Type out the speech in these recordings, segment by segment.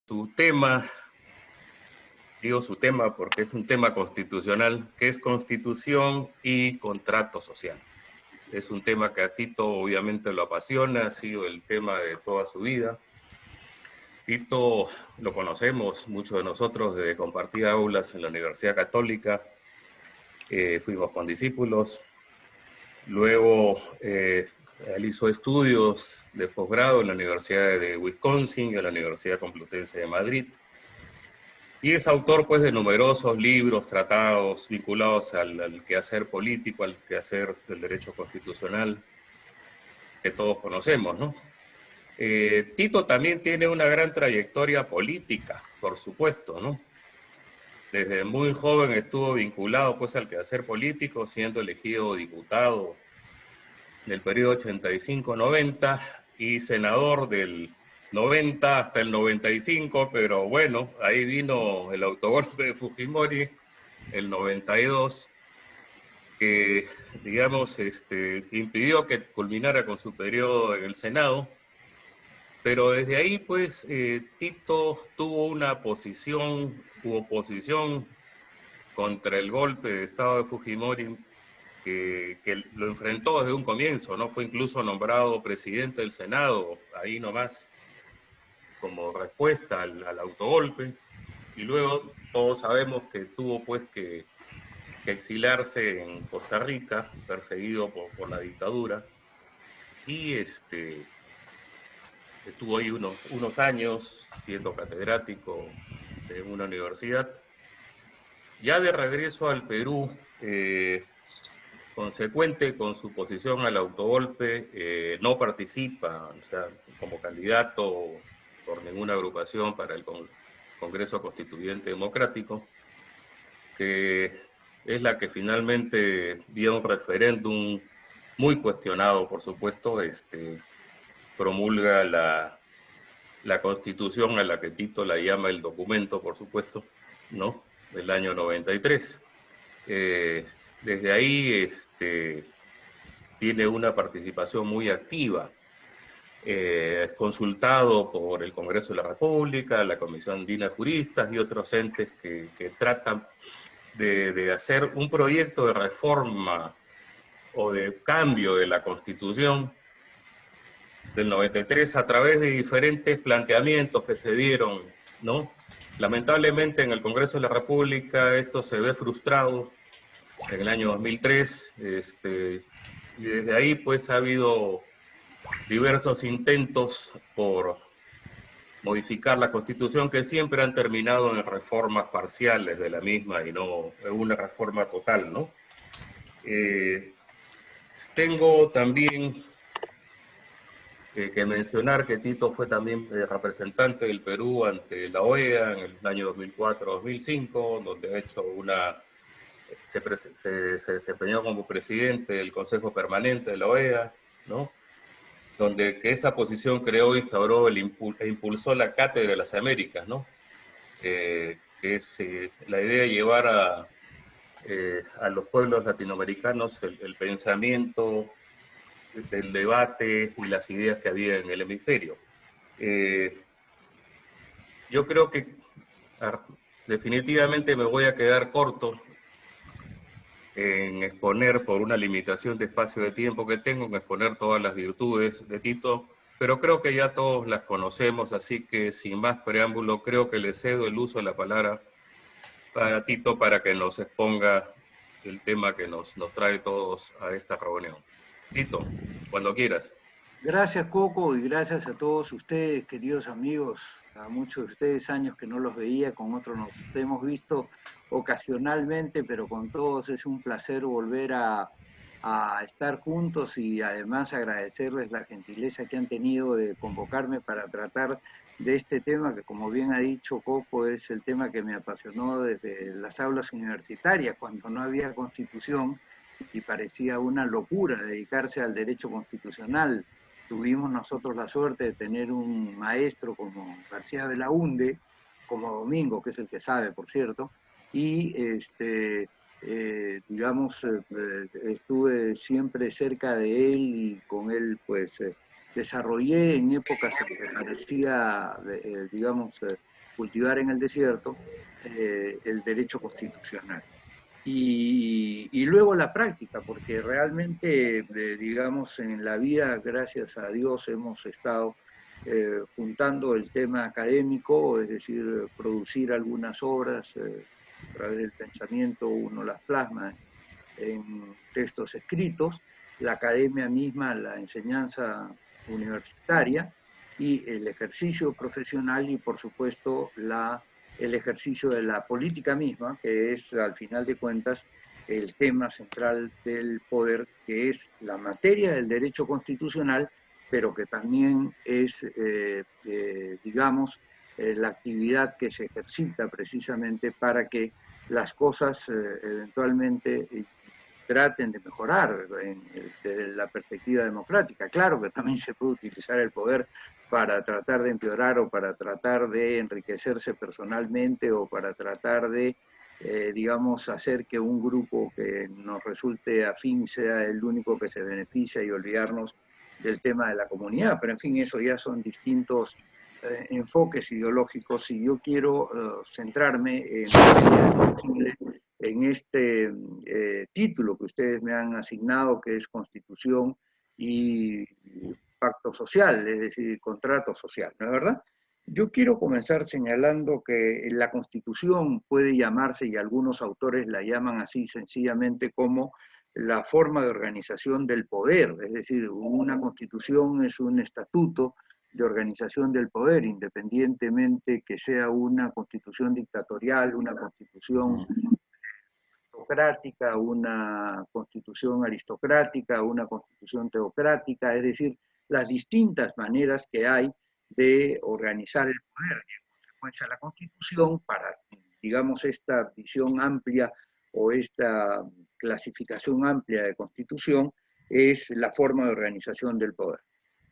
su tema, digo su tema porque es un tema constitucional, que es constitución y contrato social. Es un tema que a Tito obviamente lo apasiona, ha sido el tema de toda su vida. Tito lo conocemos, muchos de nosotros, de compartir aulas en la Universidad Católica, fuimos condiscípulos. Luego él hizo estudios de posgrado en la Universidad de Wisconsin y en la Universidad Complutense de Madrid. Y es autor pues de numerosos libros, tratados vinculados al quehacer político, al quehacer del derecho constitucional, que todos conocemos, ¿no? Tito también tiene una gran trayectoria política, por supuesto, ¿no? Desde muy joven estuvo vinculado pues al quehacer político, siendo elegido diputado en el periodo 85-90 y senador del 90 hasta el 95, pero bueno, ahí vino el autogolpe de Fujimori, el 92, que, digamos, impidió que culminara con su periodo en el Senado, pero desde ahí, pues, Tito tuvo una posición u oposición contra el golpe de Estado de Fujimori que lo enfrentó desde un comienzo, ¿no? Fue incluso nombrado presidente del Senado, ahí nomás, como respuesta al autogolpe, y luego todos sabemos que tuvo pues que exiliarse en Costa Rica, perseguido por la dictadura, y estuvo ahí unos años siendo catedrático de una universidad. Ya de regreso al Perú, consecuente con su posición al autogolpe, no participa, o sea, como candidato por ninguna agrupación para el Congreso Constituyente Democrático, que es la que finalmente vía un referéndum muy cuestionado, por supuesto, promulga la Constitución, a la que Tito la llama el documento, por supuesto, ¿no? Del año 93. Desde ahí tiene una participación muy activa. Es consultado por el Congreso de la República, la Comisión Andina de Juristas y otros entes que tratan de hacer un proyecto de reforma o de cambio de la Constitución del 93 a través de diferentes planteamientos que se dieron, ¿no? Lamentablemente en el Congreso de la República esto se ve frustrado en el año 2003, y desde ahí pues ha habido diversos intentos por modificar la Constitución que siempre han terminado en reformas parciales de la misma y no en una reforma total, ¿no? Tengo también que mencionar que Tito fue también representante del Perú ante la OEA en el año 2004-2005, donde ha hecho se desempeñó como presidente del Consejo Permanente de la OEA, ¿no? Donde que esa posición creó, instauró e impulsó la Cátedra de las Américas, ¿no? Que es la idea de llevar a los pueblos latinoamericanos el pensamiento del debate y las ideas que había en el hemisferio. Yo creo que definitivamente me voy a quedar corto en exponer, por una limitación de espacio de tiempo que tengo, en exponer todas las virtudes de Tito, pero creo que ya todos las conocemos, así que sin más preámbulo, creo que le cedo el uso de la palabra a Tito para que nos exponga el tema que nos trae todos a esta reunión. Tito, cuando quieras. Gracias, Coco, y gracias a todos ustedes, queridos amigos. A muchos de ustedes años que no los veía, con otros nos hemos visto ocasionalmente, pero con todos es un placer volver a estar juntos y además agradecerles la gentileza que han tenido de convocarme para tratar de este tema que, como bien ha dicho Coco, es el tema que me apasionó desde las aulas universitarias, cuando no había constitución y parecía una locura dedicarse al derecho constitucional. Tuvimos nosotros la suerte de tener un maestro como García de la Hunde, como Domingo, que es el que sabe, por cierto, y digamos, estuve siempre cerca de él y con él pues desarrollé en épocas en que parecía, digamos, cultivar en el desierto el derecho constitucional. Y luego la práctica, porque realmente, digamos, en la vida, gracias a Dios, hemos estado juntando el tema académico, es decir, producir algunas obras a través del pensamiento, uno las plasma en textos escritos, la academia misma, la enseñanza universitaria y el ejercicio profesional y, por supuesto, el ejercicio de la política misma, que es, al final de cuentas, el tema central del poder, que es la materia del derecho constitucional, pero que también es, digamos, la actividad que se ejercita precisamente para que las cosas eventualmente traten de mejorar desde la perspectiva democrática. Claro que también se puede utilizar el poder para tratar de empeorar o para tratar de enriquecerse personalmente o para tratar de, digamos, hacer que un grupo que nos resulte afín sea el único que se beneficia y olvidarnos del tema de la comunidad. Pero en fin, eso ya son distintos enfoques ideológicos y yo quiero centrarme en la medida de lo posible en este título que ustedes me han asignado, que es Constitución y Pacto Social, es decir, contrato social, ¿no es verdad? Yo quiero comenzar señalando que la Constitución puede llamarse, y algunos autores la llaman así sencillamente, como la forma de organización del poder, es decir, una Constitución es un estatuto de organización del poder, independientemente que sea una Constitución dictatorial, una Constitución aristocrática, una constitución aristocrática, una constitución teocrática, es decir, las distintas maneras que hay de organizar el poder. Y en consecuencia, la constitución, para, digamos, esta visión amplia o esta clasificación amplia de constitución, es la forma de organización del poder.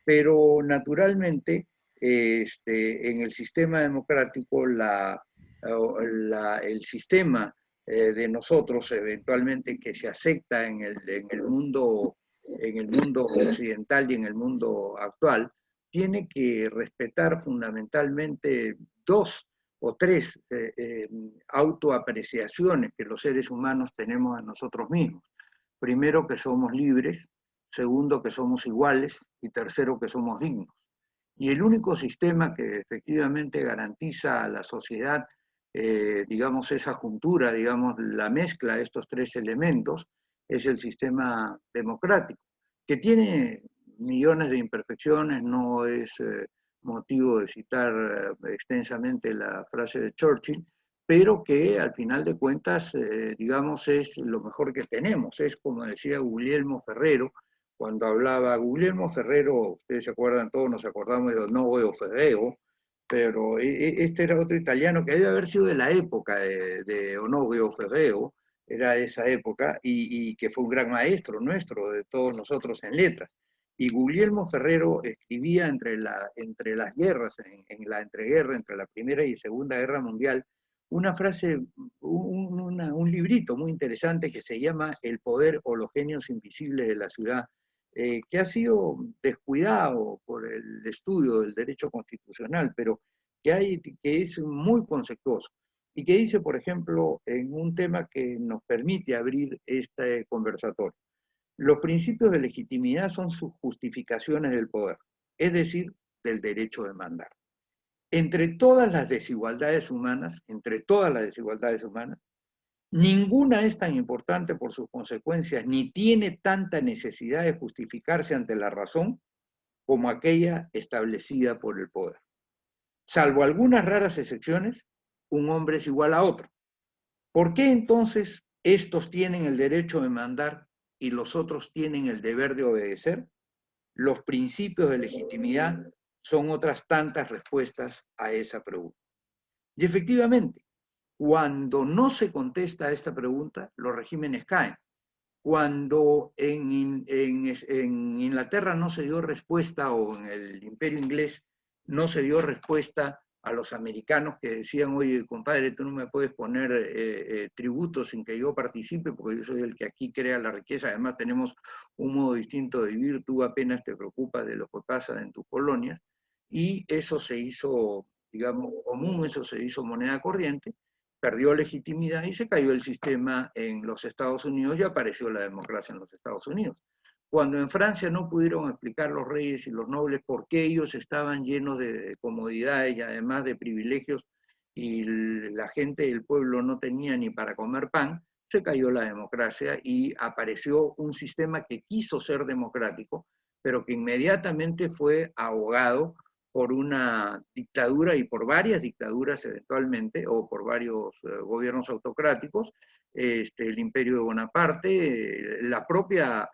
Pero naturalmente, en el sistema democrático, el sistema de nosotros eventualmente que se acepta en el mundo occidental y en el mundo actual, tiene que respetar fundamentalmente dos o tres autoapreciaciones que los seres humanos tenemos en nosotros mismos. Primero, que somos libres; segundo, que somos iguales; y tercero, que somos dignos. Y el único sistema que efectivamente garantiza a la sociedad, digamos, esa juntura, digamos, la mezcla de estos tres elementos, es el sistema democrático, que tiene millones de imperfecciones. No es motivo de citar extensamente la frase de Churchill, pero que al final de cuentas, digamos, es lo mejor que tenemos. Es como decía Guglielmo Ferrero, cuando hablaba Guglielmo Ferrero, ustedes se acuerdan, todos nos acordamos de Onogo Ferrero, pero este era otro italiano que debe haber sido de la época de Onogo Ferrero, era de esa época, y que fue un gran maestro nuestro, de todos nosotros en letras. Y Guglielmo Ferrero escribía entre las guerras, en la entreguerra, entre la Primera y Segunda Guerra Mundial, una frase, un librito muy interesante que se llama El poder o los genios invisibles de la ciudad, que ha sido descuidado por el estudio del derecho constitucional, pero que es muy conceptuoso y que dice, por ejemplo, en un tema que nos permite abrir este conversatorio: los principios de legitimidad son sus justificaciones del poder, es decir, del derecho de mandar. Entre todas las desigualdades humanas, ninguna es tan importante por sus consecuencias, ni tiene tanta necesidad de justificarse ante la razón como aquella establecida por el poder. Salvo algunas raras excepciones, un hombre es igual a otro. ¿Por qué entonces estos tienen el derecho de mandar y los otros tienen el deber de obedecer? Los principios de legitimidad son otras tantas respuestas a esa pregunta. Y efectivamente, cuando no se contesta a esta pregunta, los regímenes caen. Cuando en Inglaterra no se dio respuesta, o en el Imperio Inglés no se dio respuesta a los americanos que decían: oye, compadre, tú no me puedes poner tributos sin que yo participe, porque yo soy el que aquí crea la riqueza, además tenemos un modo distinto de vivir, tú apenas te preocupas de lo que pasa en tus colonias. Y eso se hizo digamos, común, eso se hizo moneda corriente, perdió legitimidad y se cayó el sistema en los Estados Unidos y apareció la democracia en los Estados Unidos. Cuando en Francia no pudieron explicar los reyes y los nobles por qué ellos estaban llenos de comodidades y además de privilegios y la gente del pueblo no tenía ni para comer pan, se cayó la democracia y apareció un sistema que quiso ser democrático, pero que inmediatamente fue ahogado por una dictadura y por varias dictaduras eventualmente, o por varios gobiernos autocráticos, el imperio de Bonaparte, la propia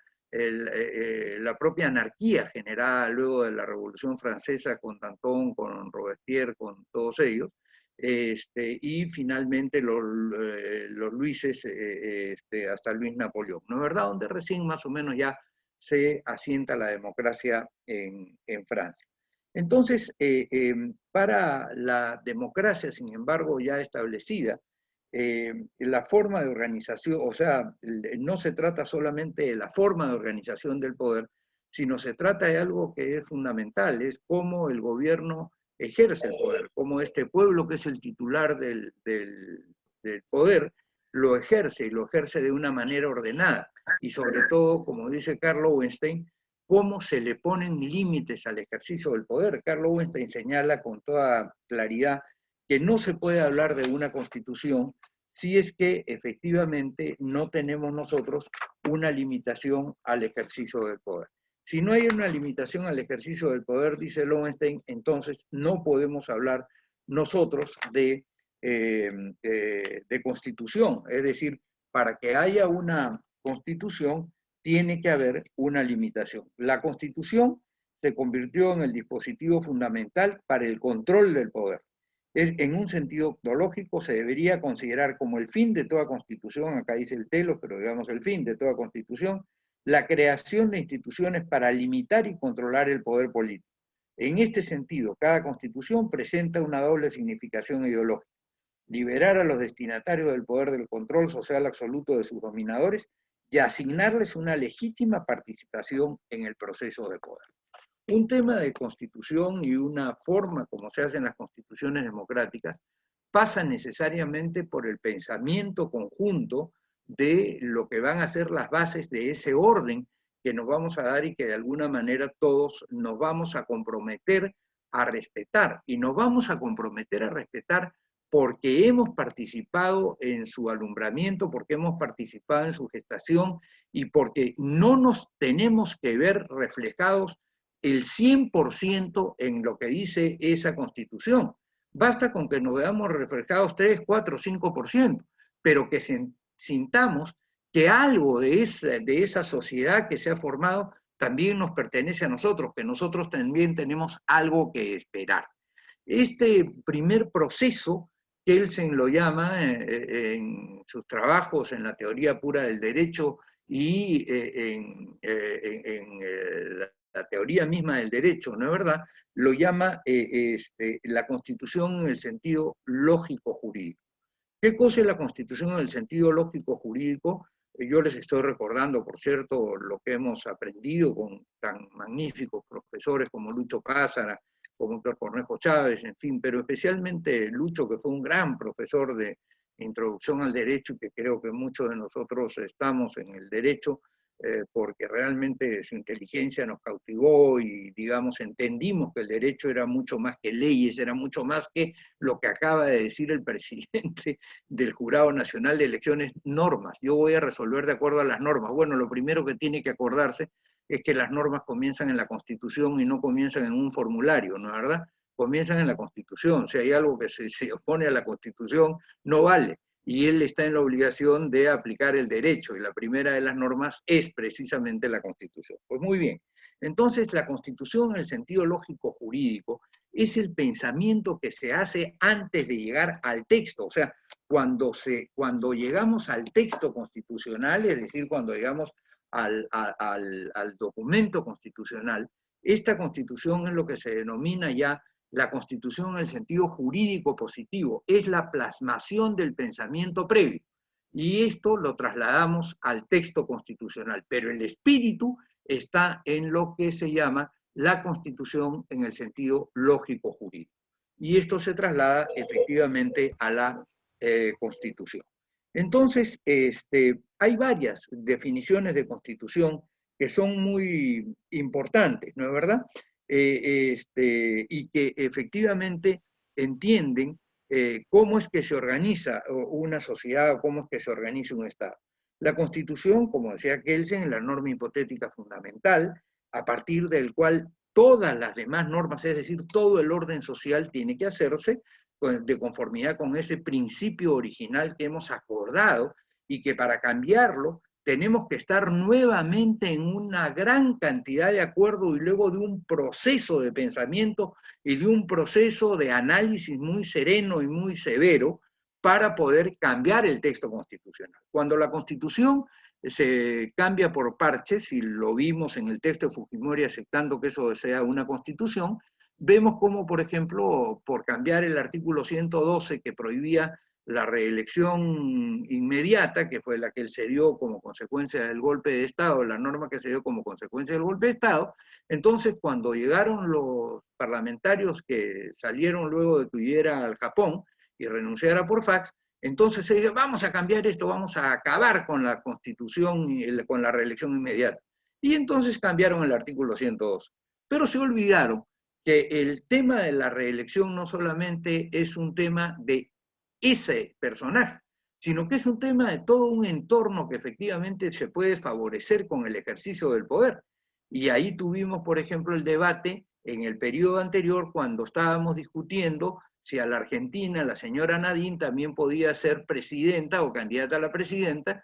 anarquía generada luego de la Revolución Francesa con Danton, con Robespierre, con todos ellos, y finalmente los Luises hasta Luis Napoleón, ¿no es verdad? Donde recién más o menos ya se asienta la democracia en Francia. Entonces, para la democracia, sin embargo, ya establecida, la forma de organización, o sea, no se trata solamente de la forma de organización del poder, sino se trata de algo que es fundamental, es cómo el gobierno ejerce el poder, cómo este pueblo que es el titular del poder lo ejerce y lo ejerce de una manera ordenada. Y sobre todo, como dice Karl Loewenstein, cómo se le ponen límites al ejercicio del poder. Karl Loewenstein señala con toda claridad que no se puede hablar de una constitución si es que efectivamente no tenemos nosotros una limitación al ejercicio del poder. Si no hay una limitación al ejercicio del poder, dice Loewenstein, entonces no podemos hablar nosotros de constitución. Es decir, para que haya una constitución, tiene que haber una limitación. La constitución se convirtió en el dispositivo fundamental para el control del poder. En un sentido ontológico se debería considerar como el fin de toda constitución, acá dice el Telos, pero digamos el fin de toda constitución, la creación de instituciones para limitar y controlar el poder político. En este sentido, cada constitución presenta una doble significación ideológica: liberar a los destinatarios del poder del control social absoluto de sus dominadores y asignarles una legítima participación en el proceso de poder. Un tema de constitución y una forma como se hacen las constituciones democráticas pasa necesariamente por el pensamiento conjunto de lo que van a ser las bases de ese orden que nos vamos a dar y que de alguna manera todos nos vamos a comprometer a respetar. Y nos vamos a comprometer a respetar porque hemos participado en su alumbramiento, porque hemos participado en su gestación y porque no nos tenemos que ver reflejados el 100% en lo que dice esa Constitución. Basta con que nos veamos reflejados 3, 4, 5%, pero que sintamos que algo de esa sociedad que se ha formado también nos pertenece a nosotros, que nosotros también tenemos algo que esperar. Este primer proceso, Kelsen lo llama en sus trabajos en la teoría pura del derecho y en la teoría misma del derecho, ¿no es verdad?, lo llama la Constitución en el sentido lógico-jurídico. ¿Qué cosa es la Constitución en el sentido lógico-jurídico? Yo les estoy recordando, por cierto, lo que hemos aprendido con tan magníficos profesores como Lucho Pázara, como Héctor Cornejo Chávez, en fin, pero especialmente Lucho, que fue un gran profesor de introducción al derecho y que creo que muchos de nosotros estamos en el derecho, porque realmente su inteligencia nos cautivó y, digamos, entendimos que el derecho era mucho más que leyes, era mucho más que lo que acaba de decir el presidente del Jurado Nacional de Elecciones, normas. Yo voy a resolver de acuerdo a las normas. Bueno, lo primero que tiene que acordarse es que las normas comienzan en la Constitución y no comienzan en un formulario, ¿no es verdad? Comienzan en la Constitución. Si hay algo que se opone a la Constitución, no vale. Y él está en la obligación de aplicar el derecho, y la primera de las normas es precisamente la Constitución. Pues muy bien, entonces la Constitución en el sentido lógico-jurídico es el pensamiento que se hace antes de llegar al texto, o sea, cuando llegamos al texto constitucional, es decir, cuando llegamos al documento constitucional, esta Constitución es lo que se denomina ya la Constitución en el sentido jurídico positivo, es la plasmación del pensamiento previo. Y esto lo trasladamos al texto constitucional, pero el espíritu está en lo que se llama la Constitución en el sentido lógico-jurídico. y esto se traslada efectivamente a la Constitución. Entonces, hay varias definiciones de Constitución que son muy importantes, ¿no es verdad? Y que efectivamente entienden cómo es que se organiza una sociedad o cómo es que se organiza un Estado. La Constitución, como decía Kelsen, es la norma hipotética fundamental, a partir del cual todas las demás normas, es decir, todo el orden social tiene que hacerse de conformidad con ese principio original que hemos acordado y que para cambiarlo tenemos que estar nuevamente en una gran cantidad de acuerdos y luego de un proceso de pensamiento y de un proceso de análisis muy sereno y muy severo para poder cambiar el texto constitucional. Cuando la Constitución se cambia por parches, y lo vimos en el texto de Fujimori aceptando que eso sea una constitución, vemos como, por ejemplo, por cambiar el artículo 112 que prohibía la reelección inmediata, que fue la que él se dio como consecuencia del golpe de Estado, la norma que se dio como consecuencia del golpe de Estado, entonces cuando llegaron los parlamentarios que salieron luego de que huyera al Japón y renunciara por fax, entonces se dijo, vamos a cambiar esto, vamos a acabar con la Constitución, con la reelección inmediata. Y entonces cambiaron el artículo 102. Pero se olvidaron que el tema de la reelección no solamente es un tema de ese personaje, sino que es un tema de todo un entorno que efectivamente se puede favorecer con el ejercicio del poder. Y ahí tuvimos, por ejemplo, el debate en el periodo anterior cuando estábamos discutiendo si a la Argentina la señora Nadine también podía ser presidenta o candidata a presidenta,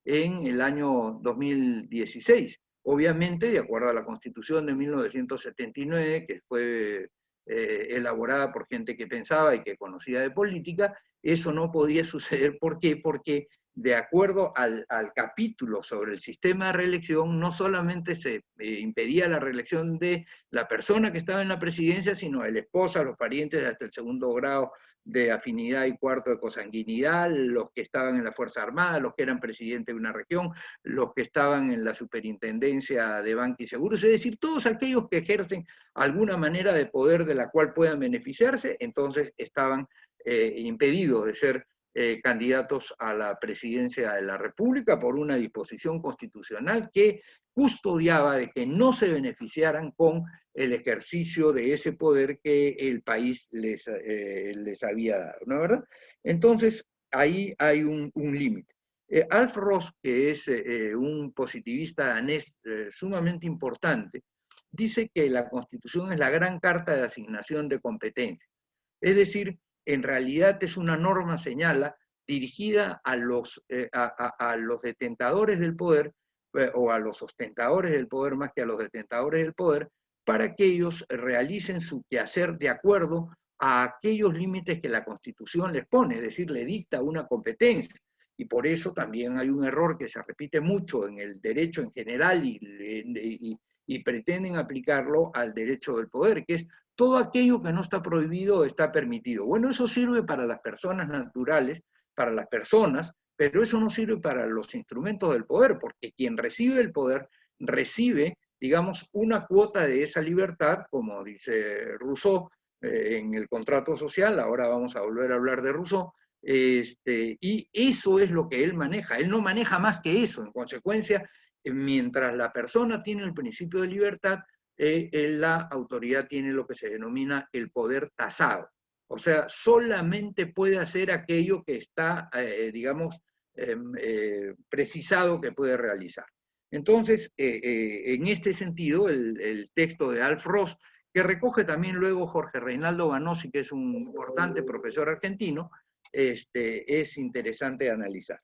en el año 2016. Obviamente, de acuerdo a la Constitución de 1979, que fue elaborada por gente que pensaba y que conocía de política, eso no podía suceder. ¿Por qué? Porque de acuerdo al capítulo sobre el sistema de reelección, no solamente se impedía la reelección de la persona que estaba en la presidencia, sino de la esposa, los parientes hasta el segundo grado de afinidad y cuarto de consanguinidad, los que estaban en la Fuerza Armada, los que eran presidentes de una región, los que estaban en la superintendencia de Banca y Seguros, es decir, todos aquellos que ejercen alguna manera de poder de la cual puedan beneficiarse, entonces estaban impedidos de ser candidatos a la presidencia de la República por una disposición constitucional que custodiaba de que no se beneficiaran con el ejercicio de ese poder que el país les había dado, ¿no es verdad? Entonces, ahí hay un límite. Alf Ross, que es un positivista danés sumamente importante, dice que la Constitución es la gran carta de asignación de competencias. Es decir, en realidad es una norma, señala, dirigida a los detentadores del poder, o a los ostentadores del poder más que a los detentadores del poder, para que ellos realicen su quehacer de acuerdo a aquellos límites que la Constitución les pone, es decir, le dicta una competencia. Y por eso también hay un error que se repite mucho en el derecho en general y pretenden aplicarlo al derecho del poder, que es todo aquello que no está prohibido está permitido. Bueno, eso sirve para las personas naturales, para las personas, pero eso no sirve para los instrumentos del poder, porque quien recibe el poder recibe, digamos, una cuota de esa libertad, como dice Rousseau en el contrato social, ahora vamos a volver a hablar de Rousseau, y eso es lo que él maneja. Él no maneja más que eso. En consecuencia, mientras la persona tiene el principio de libertad, la autoridad tiene lo que se denomina el poder tasado. O sea, solamente puede hacer aquello que está, digamos, precisado que puede realizar. Entonces, en este sentido, el texto de Alf Ross, que recoge también luego Jorge Reinaldo Banossi, que es un importante profesor argentino, es interesante analizar.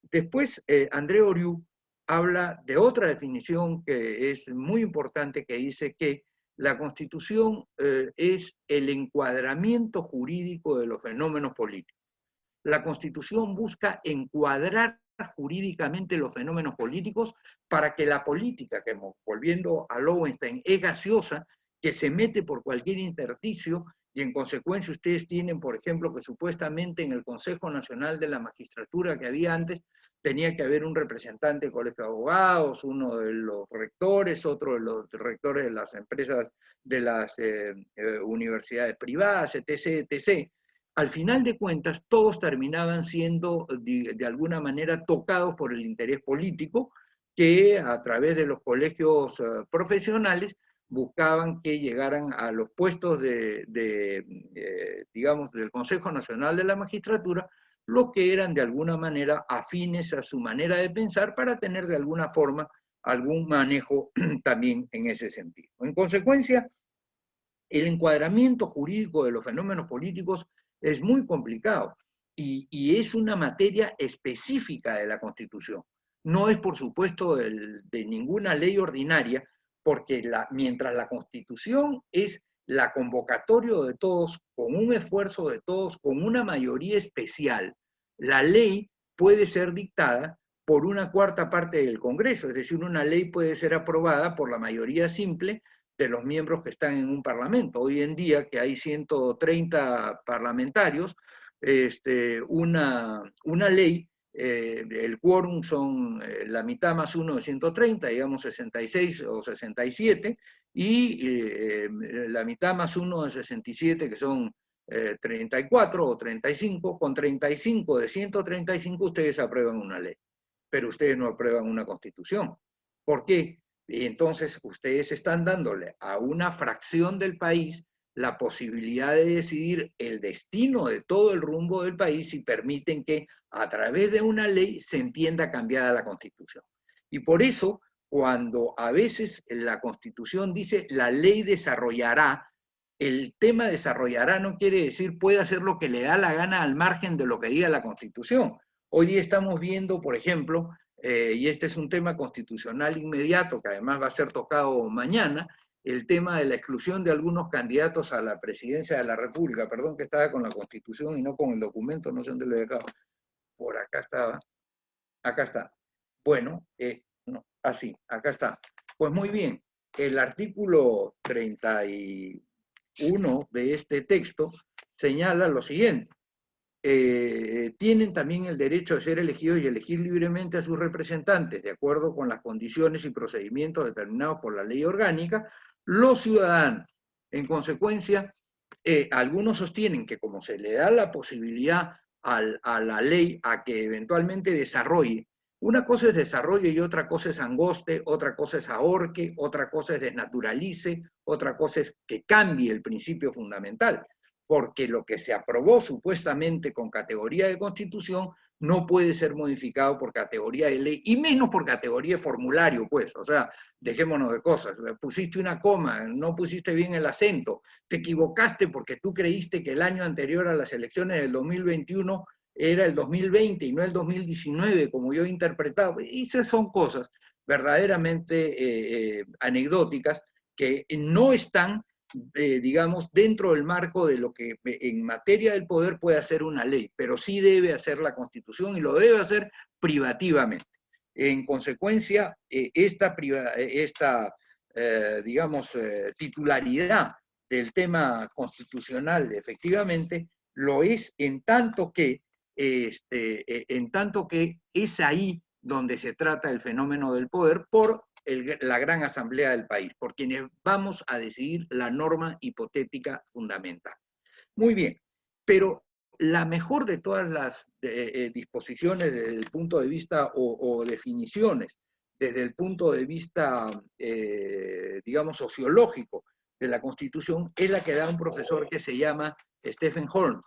Después, André Oriú habla de otra definición que es muy importante, que dice que la Constitución es el encuadramiento jurídico de los fenómenos políticos. La Constitución busca encuadrar jurídicamente los fenómenos políticos para que la política, que volviendo a Lowenstein, es gaseosa, que se mete por cualquier intersticio, y en consecuencia ustedes tienen, por ejemplo, que supuestamente en el Consejo Nacional de la Magistratura que había antes, tenía que haber un representante del Colegio de Abogados, uno de los rectores, otro de los rectores de las empresas, de las universidades privadas, etc., etc. Al final de cuentas, todos terminaban siendo de alguna manera tocados por el interés político, que a través de los colegios profesionales buscaban que llegaran a los puestos digamos, del Consejo Nacional de la Magistratura, los que eran de alguna manera afines a su manera de pensar para tener de alguna forma algún manejo también en ese sentido. En consecuencia, el encuadramiento jurídico de los fenómenos políticos es muy complicado y es una materia específica de la Constitución. No es, por supuesto, de ninguna ley ordinaria, porque mientras la Constitución es la convocatoria de todos, con un esfuerzo de todos, con una mayoría especial, la ley puede ser dictada por una cuarta parte del Congreso, es decir, una ley puede ser aprobada por la mayoría simple de los miembros que están en un parlamento. Hoy en día, que hay 130 parlamentarios, una ley, el quórum son la mitad más uno de 130, digamos 66 o 67, y la mitad más uno de 67, que son 34 o 35, con 35 de 135 ustedes aprueban una ley, pero ustedes no aprueban una constitución. ¿Por qué? Y entonces ustedes están dándole a una fracción del país la posibilidad de decidir el destino de todo el rumbo del país si permiten que a través de una ley se entienda cambiada la Constitución. Y por eso, cuando a veces la Constitución dice la ley desarrollará, el tema desarrollará no quiere decir puede hacer lo que le da la gana al margen de lo que diga la Constitución. Hoy día estamos viendo, por ejemplo, y este es un tema constitucional inmediato que además va a ser tocado mañana, el tema de la exclusión de algunos candidatos a la presidencia de la República. Perdón que estaba con la Constitución y no con el documento, no sé dónde lo he dejado. Por acá estaba. Acá está. Bueno, no, así, acá está. Pues muy bien, el artículo 31 de este texto señala lo siguiente. Tienen también el derecho de ser elegidos y elegir libremente a sus representantes, de acuerdo con las condiciones y procedimientos determinados por la ley orgánica, los ciudadanos. En consecuencia, algunos sostienen que como se le da la posibilidad a la ley a que eventualmente desarrolle, una cosa es desarrolle y otra cosa es angoste, otra cosa es ahorque, otra cosa es desnaturalice, otra cosa es que cambie el principio fundamental, porque lo que se aprobó supuestamente con categoría de constitución no puede ser modificado por categoría de ley, y menos por categoría de formulario, pues, o sea, dejémonos de cosas, pusiste una coma, no pusiste bien el acento, te equivocaste porque tú creíste que el año anterior a las elecciones del 2021 era el 2020 y no el 2019, como yo he interpretado, y esas son cosas verdaderamente anecdóticas que no están digamos, dentro del marco de lo que en materia del poder puede hacer una ley, pero sí debe hacer la Constitución y lo debe hacer privativamente. En consecuencia, digamos, titularidad del tema constitucional, efectivamente, lo es en tanto que es ahí donde se trata el fenómeno del poder por la gran asamblea del país, por quienes vamos a decidir la norma hipotética fundamental. Muy bien, pero la mejor de todas las disposiciones desde el punto de vista o definiciones, desde el punto de vista, digamos, sociológico de la Constitución, es la que da un profesor que se llama Stephen Holmes,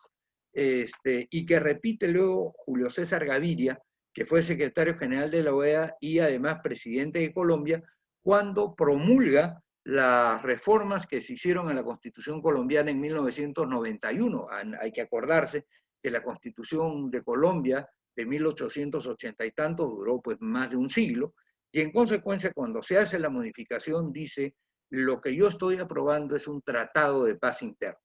y que repite luego Julio César Gaviria, que fue secretario general de la OEA y además presidente de Colombia, cuando promulga las reformas que se hicieron en la Constitución colombiana en 1991. Hay que acordarse que la Constitución de Colombia de 1880 y tanto duró pues más de un siglo, y en consecuencia cuando se hace la modificación dice, lo que yo estoy aprobando es un tratado de paz interna.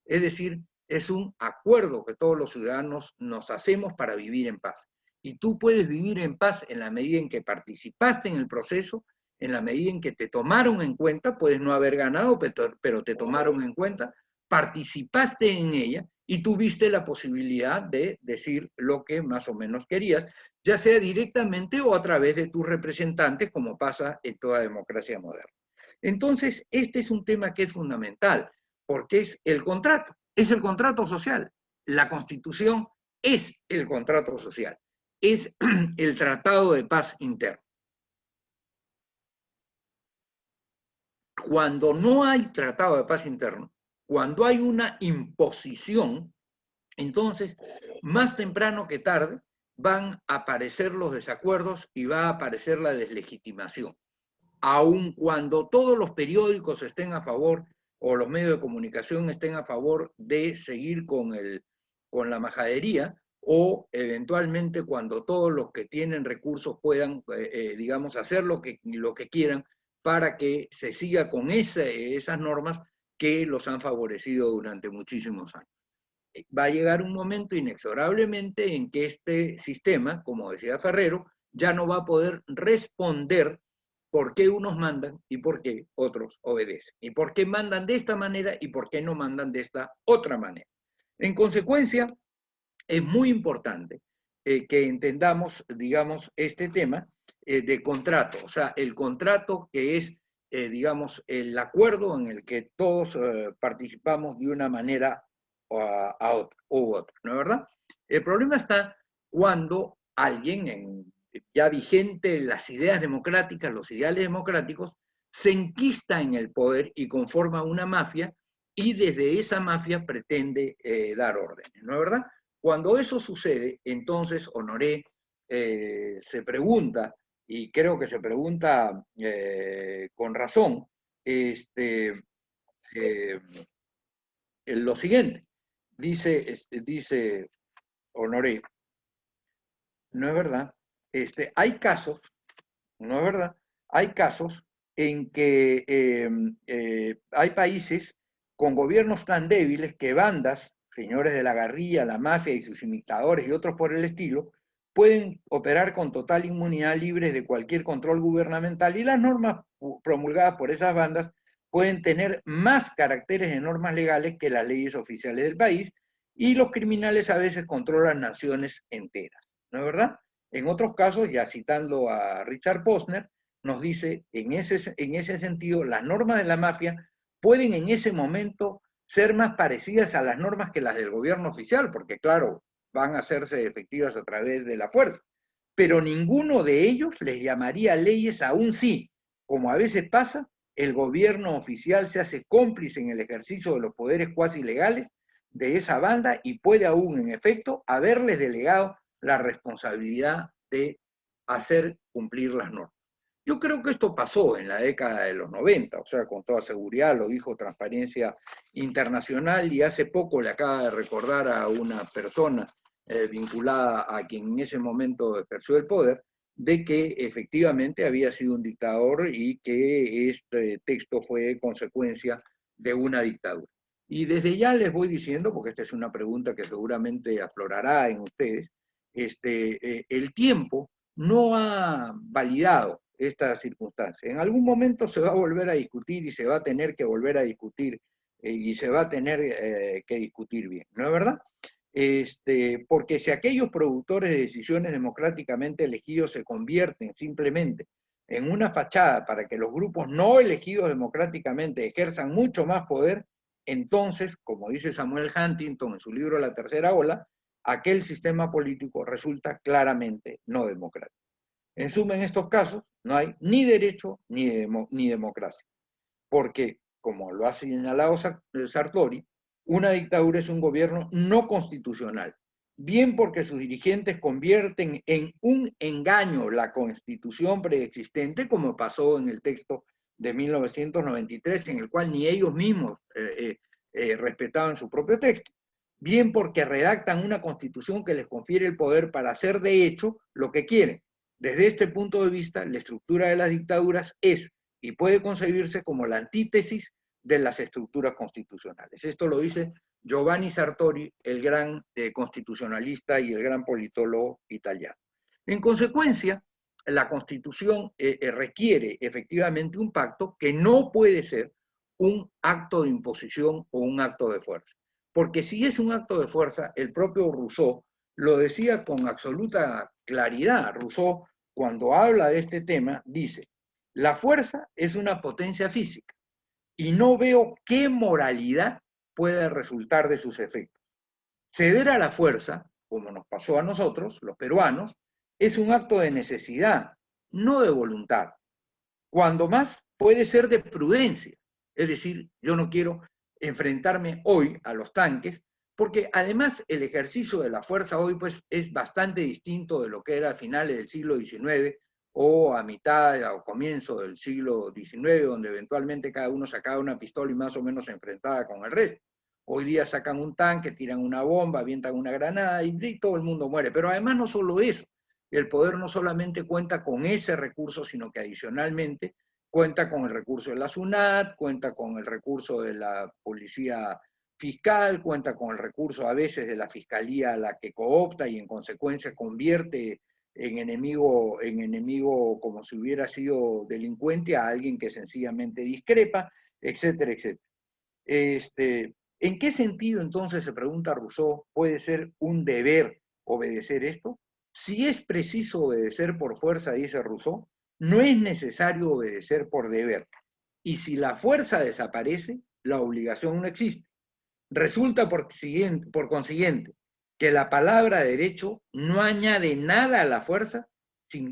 Es decir, es un acuerdo que todos los ciudadanos nos hacemos para vivir en paz. Y tú puedes vivir en paz en la medida en que participaste en el proceso, en la medida en que te tomaron en cuenta, puedes no haber ganado, pero te tomaron en cuenta, participaste en ella y tuviste la posibilidad de decir lo que más o menos querías, ya sea directamente o a través de tus representantes, como pasa en toda democracia moderna. Entonces, este es un tema que es fundamental, porque es el contrato social. La Constitución es el contrato social, es el tratado de paz interno. Cuando no hay tratado de paz interno, cuando hay una imposición, entonces, más temprano que tarde, van a aparecer los desacuerdos y va a aparecer la deslegitimación. Aun cuando todos los periódicos estén a favor o los medios de comunicación estén a favor de seguir con la majadería, o eventualmente cuando todos los que tienen recursos puedan, digamos, hacer lo que quieran para que se siga con esas normas que los han favorecido durante muchísimos años. Va a llegar un momento inexorablemente en que este sistema, como decía Ferrero, ya no va a poder responder por qué unos mandan y por qué otros obedecen, y por qué mandan de esta manera y por qué no mandan de esta otra manera. En consecuencia, es muy importante que entendamos, digamos, este tema de contrato, o sea, el contrato que es, digamos, el acuerdo en el que todos participamos de una manera a otra, u otra, ¿no es verdad? El problema está cuando alguien, ya vigente las ideas democráticas, los ideales democráticos, se enquista en el poder y conforma una mafia, y desde esa mafia pretende dar órdenes, ¿no es verdad? Cuando eso sucede, entonces Honoré se pregunta, y creo que se pregunta con razón, lo siguiente. Dice Honoré, no es verdad, hay casos, no es verdad, hay casos en que hay países con gobiernos tan débiles que bandas, señores de la guerrilla, la mafia y sus imitadores y otros por el estilo, pueden operar con total inmunidad, libres de cualquier control gubernamental, y las normas promulgadas por esas bandas pueden tener más caracteres de normas legales que las leyes oficiales del país, y los criminales a veces controlan naciones enteras, ¿no es verdad? En otros casos, ya citando a Richard Posner, nos dice, en ese sentido, las normas de la mafia pueden en ese momento ser más parecidas a las normas que las del gobierno oficial, porque claro, van a hacerse efectivas a través de la fuerza, pero ninguno de ellos les llamaría leyes aún sí, como a veces pasa, el gobierno oficial se hace cómplice en el ejercicio de los poderes cuasi legales de esa banda y puede aún, en efecto, haberles delegado la responsabilidad de hacer cumplir las normas. Yo creo que esto pasó en la década de los 90, o sea, con toda seguridad, lo dijo Transparencia Internacional, y hace poco le acaba de recordar a una persona vinculada a quien en ese momento ejerció el poder, de que efectivamente había sido un dictador y que este texto fue consecuencia de una dictadura. Y desde ya les voy diciendo, porque esta es una pregunta que seguramente aflorará en ustedes, el tiempo no ha validado esta circunstancia. En algún momento se va a volver a discutir y se va a tener que volver a discutir y se va a tener que discutir bien, ¿no es verdad? Porque si aquellos productores de decisiones democráticamente elegidos se convierten simplemente en una fachada para que los grupos no elegidos democráticamente ejerzan mucho más poder, entonces, como dice Samuel Huntington en su libro La Tercera Ola, aquel sistema político resulta claramente no democrático. En suma, en estos casos, no hay ni derecho ni democracia, porque, como lo ha señalado Sartori, una dictadura es un gobierno no constitucional, bien porque sus dirigentes convierten en un engaño la constitución preexistente, como pasó en el texto de 1993, en el cual ni ellos mismos respetaban su propio texto, bien porque redactan una constitución que les confiere el poder para hacer de hecho lo que quieren. Desde este punto de vista, la estructura de las dictaduras es y puede concebirse como la antítesis de las estructuras constitucionales. Esto lo dice Giovanni Sartori, el gran constitucionalista y el gran politólogo italiano. En consecuencia, la Constitución requiere efectivamente un pacto que no puede ser un acto de imposición o un acto de fuerza. Porque si es un acto de fuerza, el propio Rousseau lo decía con absoluta claridad. Rousseau, cuando habla de este tema, dice, la fuerza es una potencia física y no veo qué moralidad puede resultar de sus efectos. Ceder a la fuerza, como nos pasó a nosotros, los peruanos, es un acto de necesidad, no de voluntad. Cuando más puede ser de prudencia. Es decir, yo no quiero enfrentarme hoy a los tanques, porque además el ejercicio de la fuerza hoy pues, es bastante distinto de lo que era a finales del siglo XIX o a mitad o comienzo del siglo XIX, donde eventualmente cada uno sacaba una pistola y más o menos se enfrentaba con el resto. Hoy día sacan un tanque, tiran una bomba, avientan una granada y todo el mundo muere. Pero además no solo eso, el poder no solamente cuenta con ese recurso, sino que adicionalmente cuenta con el recurso de la SUNAT, cuenta con el recurso de la policía fiscal, cuenta con el recurso a veces de la fiscalía a la que coopta y en consecuencia convierte en enemigo como si hubiera sido delincuente a alguien que sencillamente discrepa, etcétera, etcétera. ¿En qué sentido entonces, se pregunta Rousseau, puede ser un deber obedecer esto? Si es preciso obedecer por fuerza, dice Rousseau, no es necesario obedecer por deber. Y si la fuerza desaparece, la obligación no existe. Resulta por consiguiente que la palabra derecho no añade nada a la fuerza,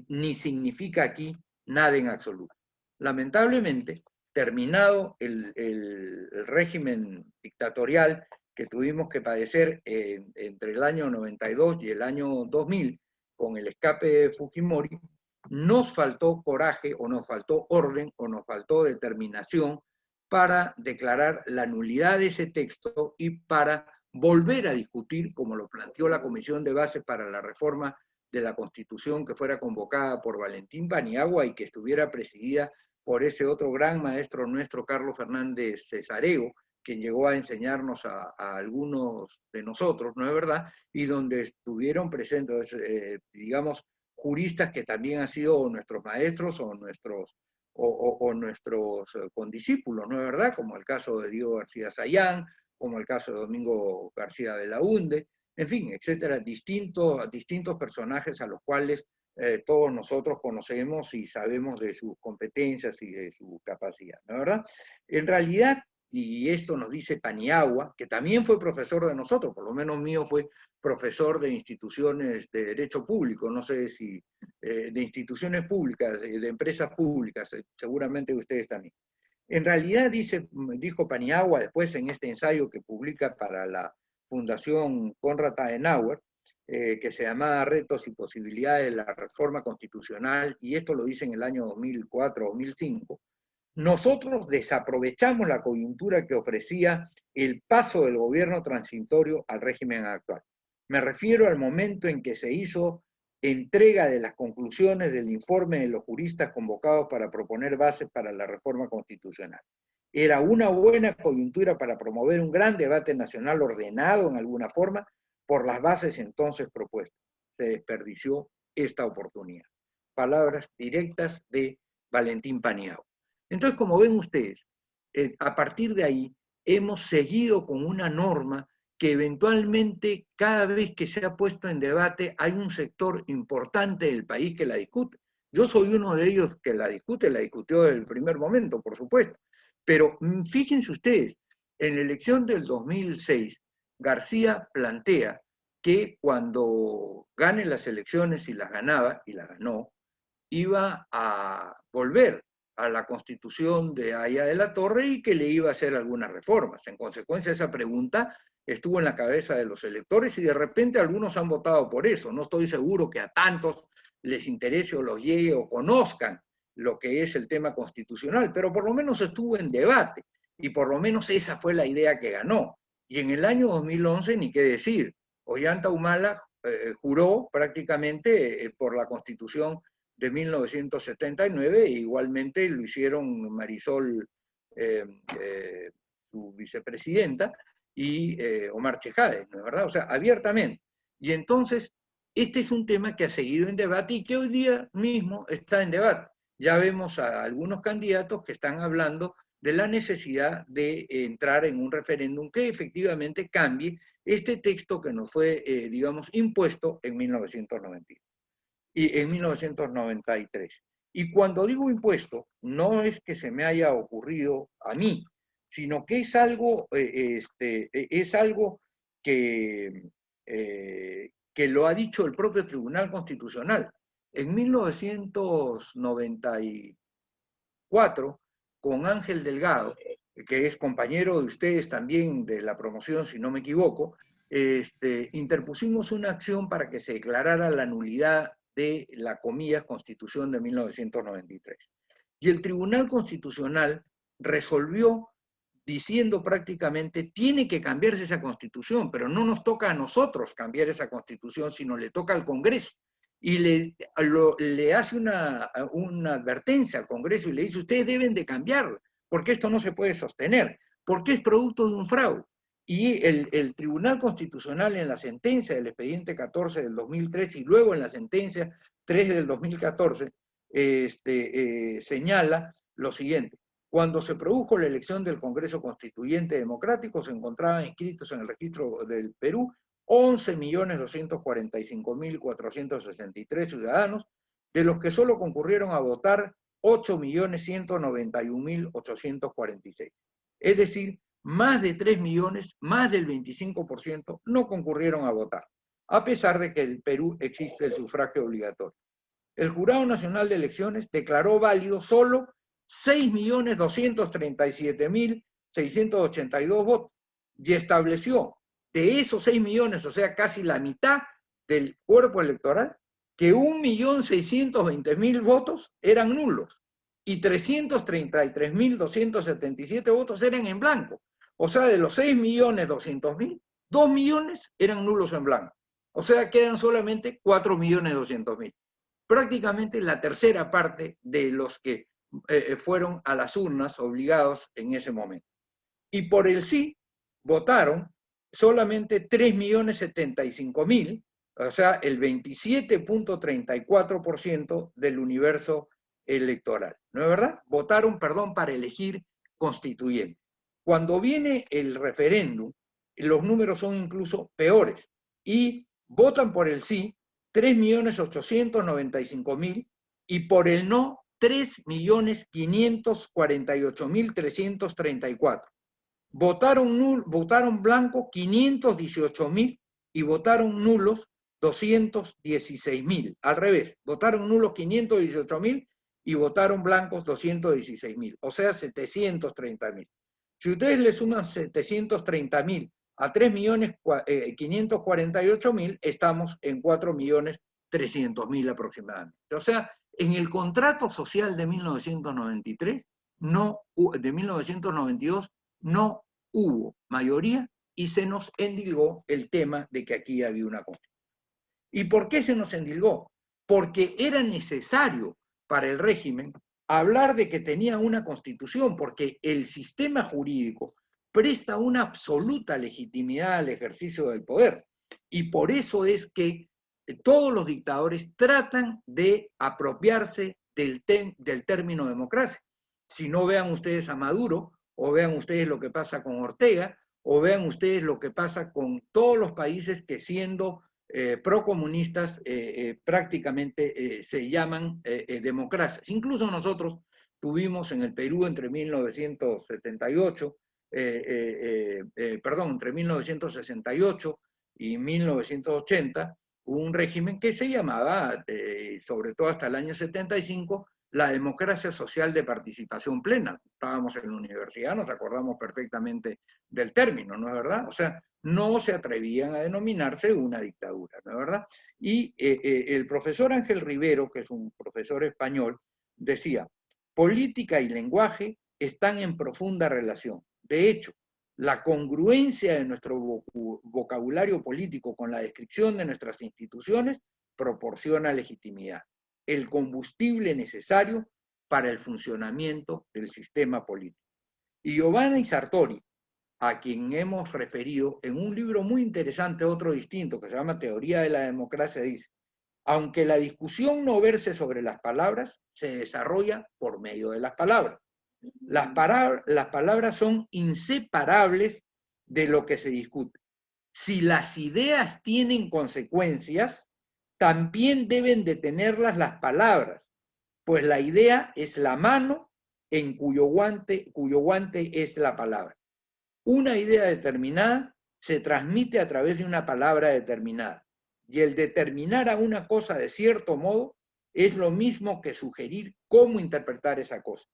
ni significa aquí nada en absoluto. Lamentablemente, terminado el régimen dictatorial que tuvimos que padecer entre el año 92 y el año 2000, con el escape de Fujimori, nos faltó coraje, o nos faltó orden, o nos faltó determinación para declarar la nulidad de ese texto y para volver a discutir, como lo planteó la Comisión de Bases para la Reforma de la Constitución, que fuera convocada por Valentín Paniagua y que estuviera presidida por ese otro gran maestro nuestro, Carlos Fernández Cesareo, que llegó a enseñarnos a algunos de nosotros, ¿no es verdad? Y donde estuvieron presentes, digamos, juristas que también han sido nuestros maestros o nuestros condiscípulos, ¿no es verdad? Como el caso de Diego García Sayán, como el caso de Domingo García Belaúnde, en fin, etcétera, distintos personajes a los cuales todos nosotros conocemos y sabemos de sus competencias y de su capacidad, ¿no es verdad? En realidad, y esto nos dice Paniagua, que también fue profesor de nosotros, por lo menos mío fue profesor de instituciones de derecho público, no sé si de instituciones públicas, de empresas públicas, seguramente ustedes también. En realidad, dijo Paniagua después en este ensayo que publica para la Fundación Konrad Adenauer, que se llamaba Retos y Posibilidades de la Reforma Constitucional, y esto lo dice en el año 2004-2005, nosotros desaprovechamos la coyuntura que ofrecía el paso del gobierno transitorio al régimen actual. Me refiero al momento en que se hizo entrega de las conclusiones del informe de los juristas convocados para proponer bases para la reforma constitucional. Era una buena coyuntura para promover un gran debate nacional ordenado en alguna forma por las bases entonces propuestas. Se desperdició esta oportunidad. Palabras directas de Valentín Paniagua. Entonces, como ven ustedes, a partir de ahí hemos seguido con una norma que eventualmente cada vez que se ha puesto en debate hay un sector importante del país que la discute. Yo soy uno de ellos que la discutió desde el primer momento, por supuesto. Pero fíjense ustedes, en la elección del 2006, García plantea que cuando gane las elecciones y las ganaba, y las ganó, iba a volver a la Constitución de Haya de la Torre y que le iba a hacer algunas reformas. En consecuencia, esa pregunta estuvo en la cabeza de los electores y de repente algunos han votado por eso. No estoy seguro que a tantos les interese o los llegue o conozcan lo que es el tema constitucional, pero por lo menos estuvo en debate y por lo menos esa fue la idea que ganó. Y en el año 2011, ni qué decir, Ollanta Humala juró prácticamente por la Constitución de 1979, e igualmente lo hicieron Marisol, su vicepresidenta, y Omar Chejade, ¿no es verdad? O sea, abiertamente. Y entonces, este es un tema que ha seguido en debate y que hoy día mismo está en debate. Ya vemos a algunos candidatos que están hablando de la necesidad de entrar en un referéndum que efectivamente cambie este texto que nos fue, digamos, impuesto en 1993. Y cuando digo impuesto, no es que se me haya ocurrido a mí, sino que es algo, que lo ha dicho el propio Tribunal Constitucional. En 1994, con Ángel Delgado, que es compañero de ustedes también de la promoción, si no me equivoco, interpusimos una acción para que se declarara la nulidad de la, comillas, Constitución de 1993. Y el Tribunal Constitucional resolvió diciendo prácticamente, tiene que cambiarse esa Constitución, pero no nos toca a nosotros cambiar esa Constitución, sino le toca al Congreso. Y le hace una advertencia al Congreso y le dice, ustedes deben de cambiarla, porque esto no se puede sostener, porque es producto de un fraude. Y el Tribunal Constitucional en la sentencia del expediente 14 del 2003 y luego en la sentencia 3 del 2014 señala lo siguiente: cuando se produjo la elección del Congreso Constituyente Democrático, se encontraban inscritos en el registro del Perú 11.245.463 ciudadanos, de los que solo concurrieron a votar 8.191.846. Es decir, más de 3 millones, más del 25%, no concurrieron a votar, a pesar de que en el Perú existe el sufragio obligatorio. El Jurado Nacional de Elecciones declaró válido solo 6.237.682 votos y estableció de esos 6 millones, o sea, casi la mitad del cuerpo electoral, que 1.620.000 votos eran nulos y 333.277 votos eran en blanco. O sea, de los 6.200.000, 2 millones eran nulos en blanco. O sea, quedan solamente 4.200.000. Prácticamente la tercera parte de los que fueron a las urnas obligados en ese momento. Y por el sí votaron solamente 3.075.000, o sea, el 27.34% del universo electoral. ¿No es verdad? Votaron, perdón, para elegir constituyentes. Cuando viene el referéndum, los números son incluso peores y votan por el sí 3.895.000 y por el no 3.548.334. Votaron blanco 518.000 y votaron nulos 216.000. Al revés, votaron nulos 518.000 y votaron blancos 216.000, o sea, 730.000. Si ustedes le suman 730.000 a 3.548.000, estamos en 4.300.000 aproximadamente. O sea, en el contrato social de 1993, de 1992, no hubo mayoría y se nos endilgó el tema de que aquí había una constitución. ¿Y por qué se nos endilgó? Porque era necesario para el régimen hablar de que tenía una constitución, porque el sistema jurídico presta una absoluta legitimidad al ejercicio del poder. Y por eso es que todos los dictadores tratan de apropiarse del término democracia. Si no, vean ustedes a Maduro, o vean ustedes lo que pasa con Ortega, o vean ustedes lo que pasa con todos los países que siendo procomunistas prácticamente se llaman democracias. Incluso nosotros tuvimos en el Perú entre 1978, entre 1968 y 1980, un régimen que se llamaba, sobre todo hasta el año 75, la democracia social de participación plena. Estábamos en la universidad, nos acordamos perfectamente del término, ¿no es verdad? O sea, no se atrevían a denominarse una dictadura, ¿no es verdad? Y el profesor Ángel Rivero, que es un profesor español, decía, política y lenguaje están en profunda relación. De hecho, la congruencia de nuestro vocabulario político con la descripción de nuestras instituciones proporciona legitimidad, el combustible necesario para el funcionamiento del sistema político. Y Giovanni Sartori, a quien hemos referido en un libro muy interesante, otro distinto, que se llama Teoría de la Democracia, dice, aunque la discusión no verse sobre las palabras, se desarrolla por medio de las palabras. Las palabras son inseparables de lo que se discute. Si las ideas tienen consecuencias, también deben de tenerlas las palabras, pues la idea es la mano en cuyo guante es la palabra. Una idea determinada se transmite a través de una palabra determinada, y el determinar a una cosa de cierto modo es lo mismo que sugerir cómo interpretar esa cosa.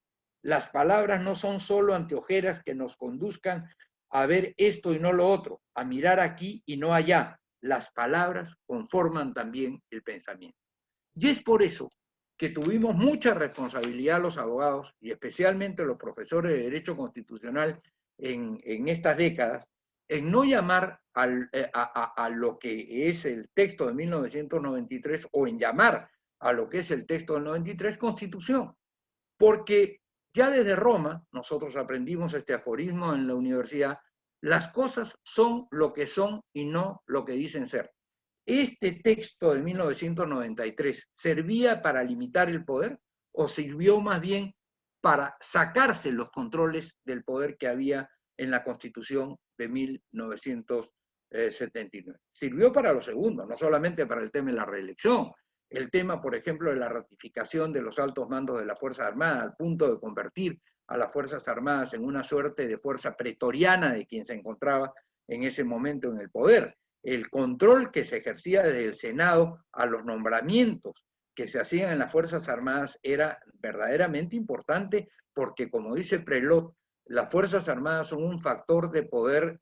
Las palabras no son solo anteojeras que nos conduzcan a ver esto y no lo otro, a mirar aquí y no allá. Las palabras conforman también el pensamiento. Y es por eso que tuvimos mucha responsabilidad los abogados, y especialmente los profesores de Derecho Constitucional en estas décadas, en no llamar a lo que es el texto de 1993 o en llamar a lo que es el texto del 93 Constitución. Porque ya desde Roma, nosotros aprendimos este aforismo en la universidad, las cosas son lo que son y no lo que dicen ser. ¿Este texto de 1993 servía para limitar el poder o sirvió más bien para sacarse los controles del poder que había en la Constitución de 1979? Sirvió para lo segundo, no solamente para el tema de la reelección, el tema, por ejemplo, de la ratificación de los altos mandos de la Fuerza Armada, al punto de convertir a las Fuerzas Armadas en una suerte de fuerza pretoriana de quien se encontraba en ese momento en el poder. El control que se ejercía desde el Senado a los nombramientos que se hacían en las Fuerzas Armadas era verdaderamente importante porque, como dice Prelot, las Fuerzas Armadas son un factor de poder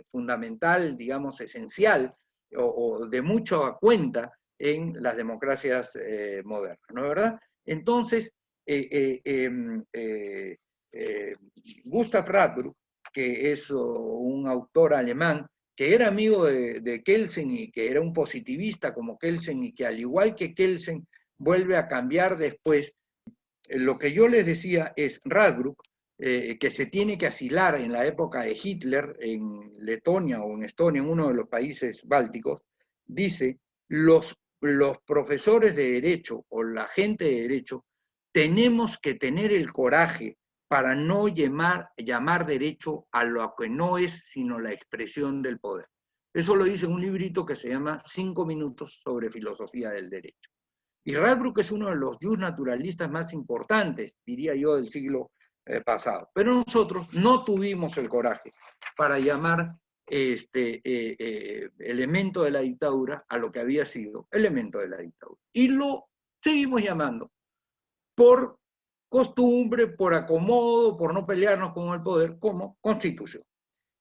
fundamental, digamos, esencial o de mucha cuenta en las democracias modernas, ¿no es verdad? Entonces, Gustav Radbruch, que es un autor alemán, que era amigo de Kelsen y que era un positivista como Kelsen y que al igual que Kelsen vuelve a cambiar después, lo que yo les decía es Radbruch, que se tiene que asilar en la época de Hitler en Letonia o en Estonia, en uno de los países bálticos, dice, los profesores de derecho o la gente de derecho tenemos que tener el coraje para no llamar derecho a lo que no es sino la expresión del poder. Eso lo dice un librito que se llama 5 minutos sobre filosofía del derecho. Y Radbruch es uno de los justnaturalistas más importantes, diría yo, del siglo pasado. Pero nosotros no tuvimos el coraje para llamar elemento de la dictadura a lo que había sido elemento de la dictadura. Y lo seguimos llamando por costumbre, por acomodo, por no pelearnos con el poder como constitución.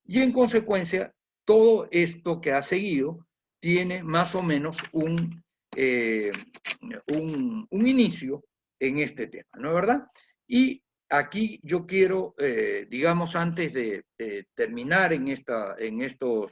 Y en consecuencia, todo esto que ha seguido tiene más o menos un inicio en este tema, ¿no es verdad? Y aquí yo quiero, digamos, antes de terminar en estos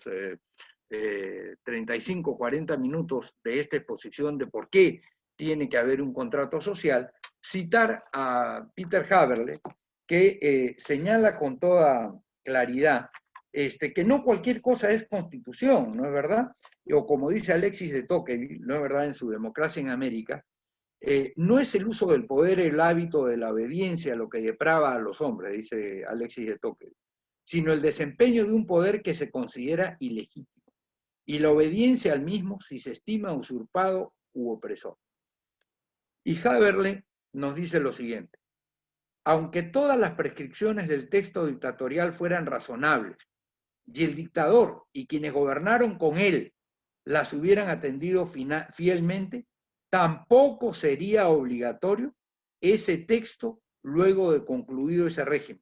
35, 40 minutos de esta exposición de por qué tiene que haber un contrato social, citar a Peter Haberle, que señala con toda claridad que no cualquier cosa es constitución, ¿no es verdad? O como dice Alexis de Tocqueville, ¿no es verdad?, en su Democracia en América, no es el uso del poder el hábito de la obediencia lo que deprava a los hombres, dice Alexis de Tocqueville, sino el desempeño de un poder que se considera ilegítimo, y la obediencia al mismo si se estima usurpado u opresor. Y Haberle nos dice lo siguiente: aunque todas las prescripciones del texto dictatorial fueran razonables, y el dictador y quienes gobernaron con él las hubieran atendido fielmente, tampoco sería obligatorio ese texto luego de concluido ese régimen,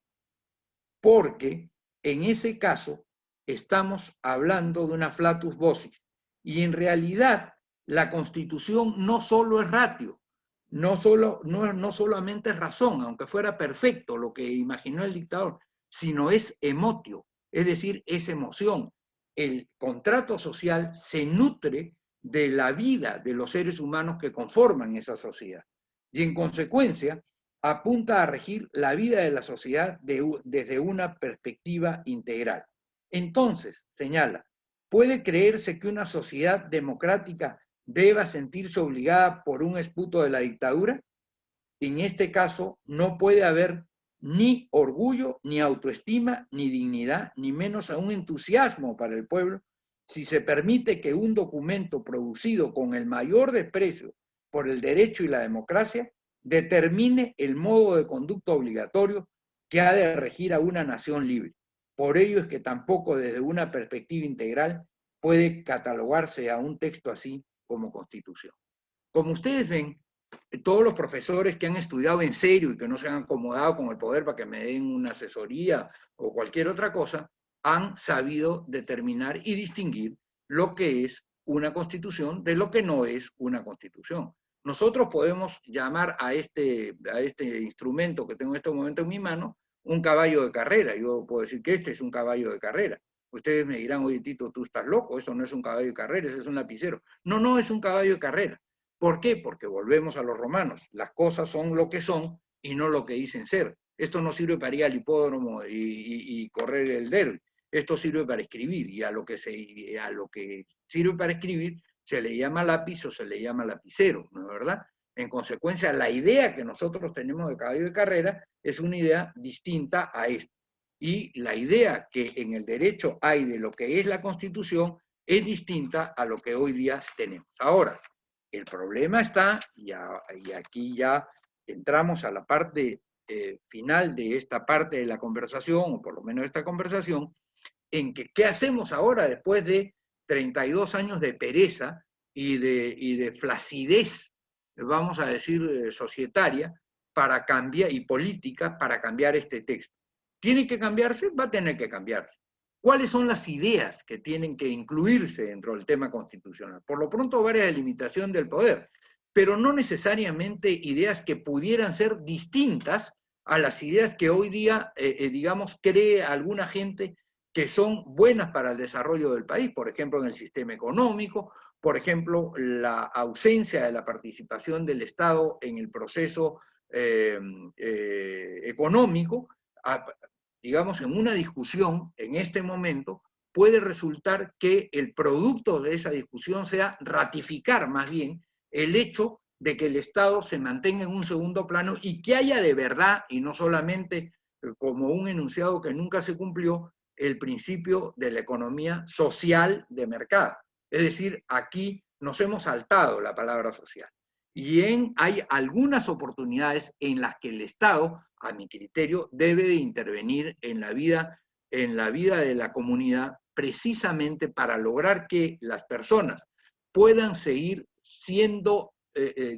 porque en ese caso estamos hablando de una flatus vocis, y en realidad la Constitución no solo es ratio, no solamente es razón, aunque fuera perfecto lo que imaginó el dictador, sino es emotio, es decir, es emoción. El contrato social se nutre de la vida de los seres humanos que conforman esa sociedad. Y en consecuencia, apunta a regir la vida de la sociedad desde una perspectiva integral. Entonces, señala, ¿puede creerse que una sociedad democrática deba sentirse obligada por un esputo de la dictadura? En este caso, no puede haber ni orgullo, ni autoestima, ni dignidad, ni menos aún entusiasmo para el pueblo, si se permite que un documento producido con el mayor desprecio por el derecho y la democracia determine el modo de conducta obligatorio que ha de regir a una nación libre. Por ello es que tampoco desde una perspectiva integral puede catalogarse a un texto así como constitución. Como ustedes ven, todos los profesores que han estudiado en serio y que no se han acomodado con el poder para que me den una asesoría o cualquier otra cosa, han sabido determinar y distinguir lo que es una constitución de lo que no es una constitución. Nosotros podemos llamar a este instrumento que tengo en este momento en mi mano un caballo de carrera. Yo puedo decir que este es un caballo de carrera. Ustedes me dirán, oye Tito, tú estás loco, eso no es un caballo de carrera, ese es un lapicero. No, no es un caballo de carrera. ¿Por qué? Porque volvemos a los romanos. Las cosas son lo que son y no lo que dicen ser. Esto no sirve para ir al hipódromo y correr el derbi. Esto sirve para escribir y a lo que sirve para escribir se le llama lápiz o se le llama lapicero, ¿no es verdad? En consecuencia, la idea que nosotros tenemos de caballo de carrera es una idea distinta a esta. Y la idea que en el derecho hay de lo que es la Constitución es distinta a lo que hoy día tenemos. Ahora, el problema está, y aquí ya entramos a la parte final de esta parte de la conversación, o por lo menos de esta conversación, en que qué hacemos ahora después de 32 años de pereza y de flacidez, vamos a decir, societaria, para cambiar, y política, para cambiar este texto. ¿Tiene que cambiarse? Va a tener que cambiarse. ¿Cuáles son las ideas que tienen que incluirse dentro del tema constitucional? Por lo pronto, varias delimitación del poder, pero no necesariamente ideas que pudieran ser distintas a las ideas que hoy día, digamos, cree alguna gente que son buenas para el desarrollo del país, por ejemplo, en el sistema económico, por ejemplo, la ausencia de la participación del Estado en el proceso económico, digamos, en una discusión en este momento, puede resultar que el producto de esa discusión sea ratificar más bien el hecho de que el Estado se mantenga en un segundo plano y que haya de verdad, y no solamente como un enunciado que nunca se cumplió, el principio de la economía social de mercado. Es decir, aquí nos hemos saltado la palabra social. Y hay algunas oportunidades en las que el Estado, a mi criterio, debe de intervenir en la vida de la comunidad precisamente para lograr que las personas puedan seguir siendo,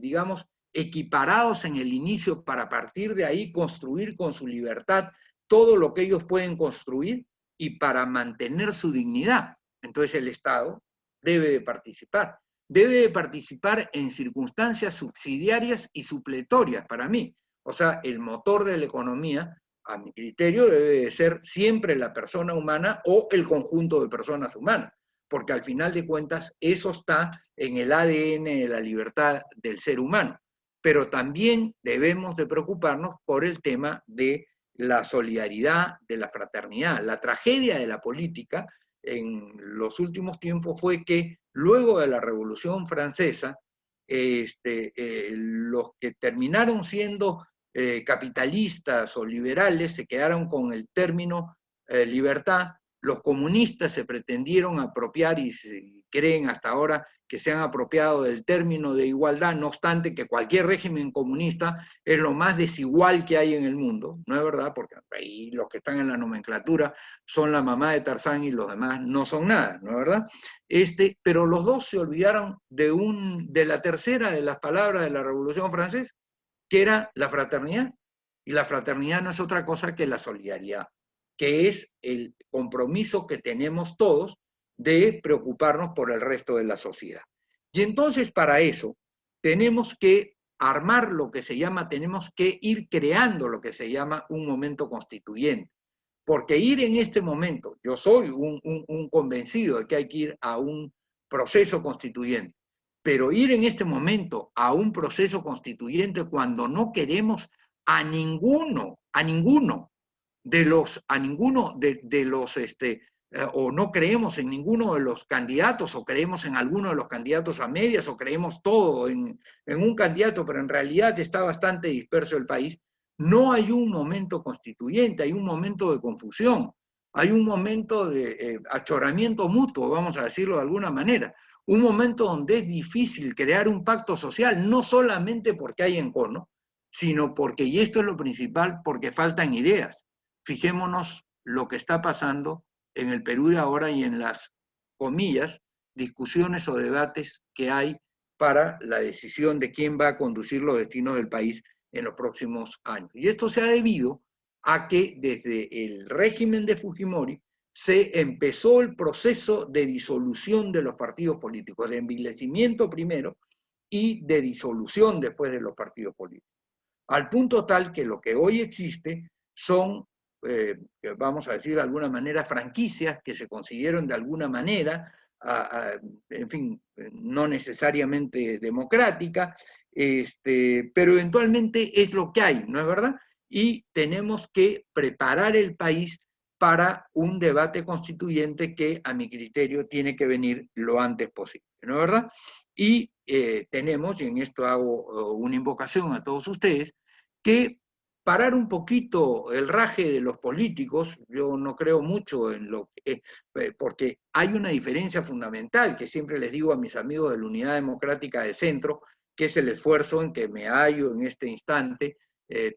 digamos, equiparados en el inicio para a partir de ahí construir con su libertad todo lo que ellos pueden construir y para mantener su dignidad. Entonces el Estado debe de participar. Debe de participar en circunstancias subsidiarias y supletorias para mí. O sea, el motor de la economía, a mi criterio, debe de ser siempre la persona humana o el conjunto de personas humanas, porque al final de cuentas eso está en el ADN de la libertad del ser humano. Pero también debemos de preocuparnos por el tema de la solidaridad, de la fraternidad. La tragedia de la política en los últimos tiempos fue que luego de la Revolución Francesa, los que terminaron siendo capitalistas o liberales se quedaron con el término libertad. Los comunistas se pretendieron apropiar y creen hasta ahora que se han apropiado del término de igualdad, no obstante que cualquier régimen comunista es lo más desigual que hay en el mundo, ¿no es verdad? Porque ahí los que están en la nomenclatura son la mamá de Tarzán y los demás no son nada, ¿no es verdad? Pero los dos se olvidaron de la tercera de las palabras de la Revolución Francesa, que era la fraternidad. Y la fraternidad no es otra cosa que la solidaridad, que es el compromiso que tenemos todos de preocuparnos por el resto de la sociedad. Y entonces para eso tenemos que armar lo que se llama, tenemos que ir creando lo que se llama un momento constituyente. Porque ir en este momento, yo soy un convencido de que hay que ir a un proceso constituyente, pero ir en este momento a un proceso constituyente cuando no queremos a ninguno o no creemos en ninguno de los candidatos, o creemos en alguno de los candidatos a medias, o creemos todo en un candidato, pero en realidad está bastante disperso el país, No hay un momento constituyente, hay un momento de confusión, hay un momento de achoramiento mutuo, vamos a decirlo de alguna manera, un momento donde es difícil crear un pacto social, no solamente porque hay encono, sino porque, y esto es lo principal, porque faltan ideas. Fijémonos lo que está pasando en el Perú de ahora y en las, comillas, discusiones o debates que hay para la decisión de quién va a conducir los destinos del país en los próximos años. Y esto se ha debido a que desde el régimen de Fujimori se empezó el proceso de disolución de los partidos políticos, de envilecimiento primero y de disolución después de los partidos políticos. Al punto tal que lo que hoy existe son, vamos a decir de alguna manera, franquicias que se consiguieron de alguna manera, en fin, no necesariamente democrática, pero eventualmente es lo que hay, ¿no es verdad? Y tenemos que preparar el país para un debate constituyente que, a mi criterio, tiene que venir lo antes posible, ¿no es verdad? Y tenemos, y en esto hago una invocación a todos ustedes, que parar un poquito el raje de los políticos. Yo no creo mucho en lo que, porque hay una diferencia fundamental que siempre les digo a mis amigos de la Unidad Democrática de Centro, que es el esfuerzo en que me hallo en este instante,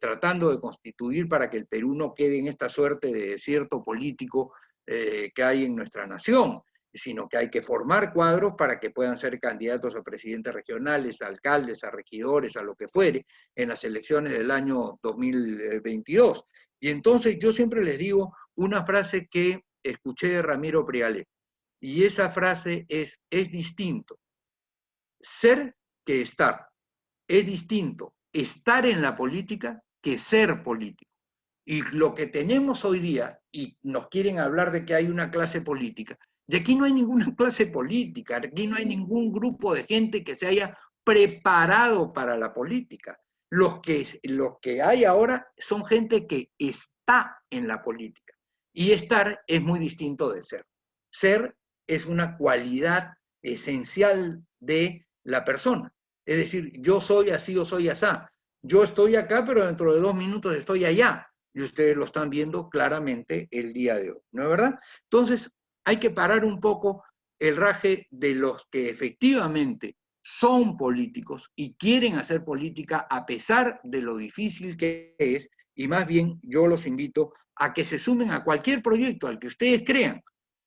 tratando de constituir para que el Perú no quede en esta suerte de desierto político que hay en nuestra nación, sino que hay que formar cuadros para que puedan ser candidatos a presidentes regionales, a alcaldes, a regidores, a lo que fuere, en las elecciones del año 2022. Y entonces yo siempre les digo una frase que escuché de Ramiro Priale, y esa frase es distinto ser que estar. Es distinto estar en la política que ser político. Y lo que tenemos hoy día, y nos quieren hablar de que hay una clase política, y aquí no hay ninguna clase política, aquí no hay ningún grupo de gente que se haya preparado para la política. Los que hay ahora son gente que está en la política. Y estar es muy distinto de ser. Ser es una cualidad esencial de la persona. Es decir, yo soy así o soy asá. Yo estoy acá, pero dentro de 2 minutos estoy allá. Y ustedes lo están viendo claramente el día de hoy, ¿no es verdad? Entonces, hay que parar un poco el raje de los que efectivamente son políticos y quieren hacer política a pesar de lo difícil que es, y más bien yo los invito a que se sumen a cualquier proyecto al que ustedes crean,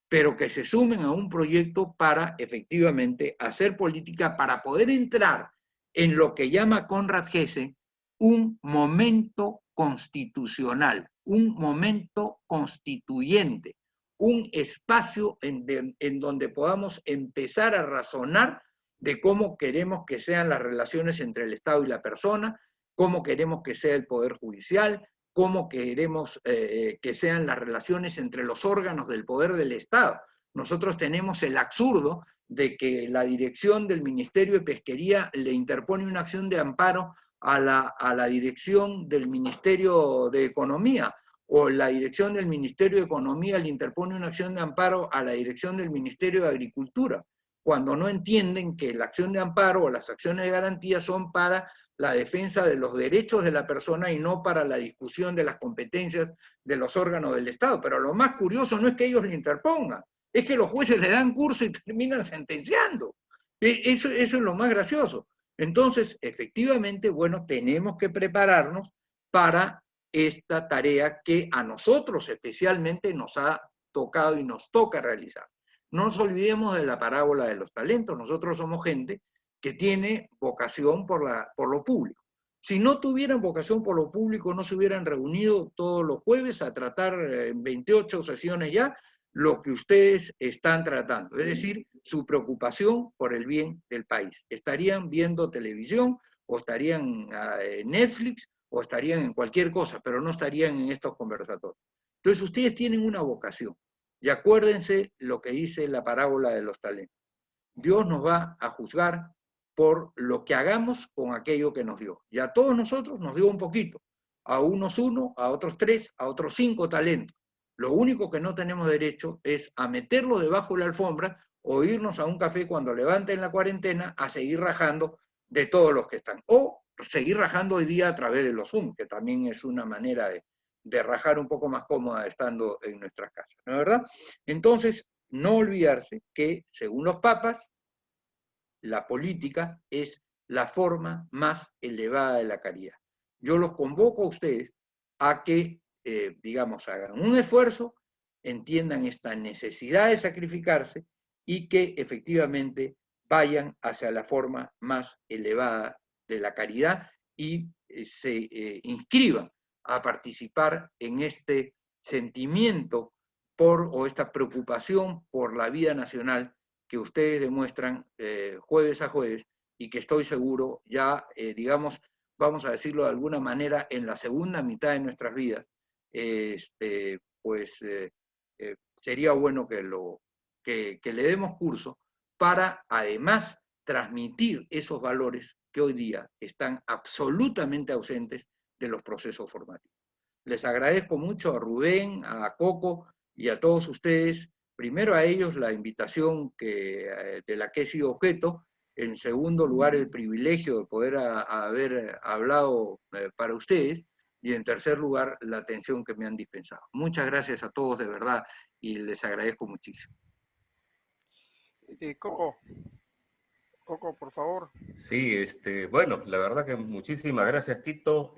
pero que se sumen a un proyecto para efectivamente hacer política, para poder entrar en lo que llama Conrad Gesse un momento constitucional, un momento constituyente, un espacio en donde podamos empezar a razonar de cómo queremos que sean las relaciones entre el Estado y la persona, cómo queremos que sea el Poder Judicial, cómo queremos que sean las relaciones entre los órganos del poder del Estado. Nosotros tenemos el absurdo de que la dirección del Ministerio de Pesquería le interpone una acción de amparo a la dirección del Ministerio de Economía, o la dirección del Ministerio de Economía le interpone una acción de amparo a la dirección del Ministerio de Agricultura, cuando no entienden que la acción de amparo o las acciones de garantía son para la defensa de los derechos de la persona y no para la discusión de las competencias de los órganos del Estado. Pero lo más curioso no es que ellos le interpongan, es que los jueces le dan curso y terminan sentenciando. Eso es lo más gracioso. Entonces, efectivamente, bueno, tenemos que prepararnos para esta tarea que a nosotros especialmente nos ha tocado y nos toca realizar. No nos olvidemos de la parábola de los talentos. Nosotros somos gente que tiene vocación por lo público. Si no tuvieran vocación por lo público, no se hubieran reunido todos los jueves a tratar en 28 sesiones ya lo que ustedes están tratando, es decir, su preocupación por el bien del país. Estarían viendo televisión o estarían en Netflix o estarían en cualquier cosa, pero no estarían en estos conversatorios. Entonces ustedes tienen una vocación y acuérdense lo que dice la parábola de los talentos. Dios nos va a juzgar por lo que hagamos con aquello que nos dio. Y a todos nosotros nos dio un poquito. A unos 1, a otros 3, a otros 5 talentos. Lo único que no tenemos derecho es a meterlo debajo de la alfombra o irnos a un café cuando levanten la cuarentena a seguir rajando de todos los que están. O seguir rajando hoy día a través de los Zoom, que también es una manera de rajar un poco más cómoda estando en nuestras casas, ¿no es verdad? Entonces, no olvidarse que, según los papas, la política es la forma más elevada de la caridad. Yo los convoco a ustedes a que, digamos, hagan un esfuerzo, entiendan esta necesidad de sacrificarse y que efectivamente vayan hacia la forma más elevada de la caridad y se inscriban a participar en este sentimiento o esta preocupación por la vida nacional que ustedes demuestran jueves a jueves y que estoy seguro ya, digamos, vamos a decirlo de alguna manera, en la segunda mitad de nuestras vidas, pues sería bueno que le demos curso para además transmitir esos valores que hoy día están absolutamente ausentes de los procesos formativos. Les agradezco mucho a Rubén, a Coco y a todos ustedes, primero a ellos la invitación de la que he sido objeto, en segundo lugar el privilegio de poder haber hablado para ustedes, y en tercer lugar la atención que me han dispensado. Muchas gracias a todos de verdad y les agradezco muchísimo. Coco, por favor. Sí, bueno, la verdad que muchísimas gracias, Tito.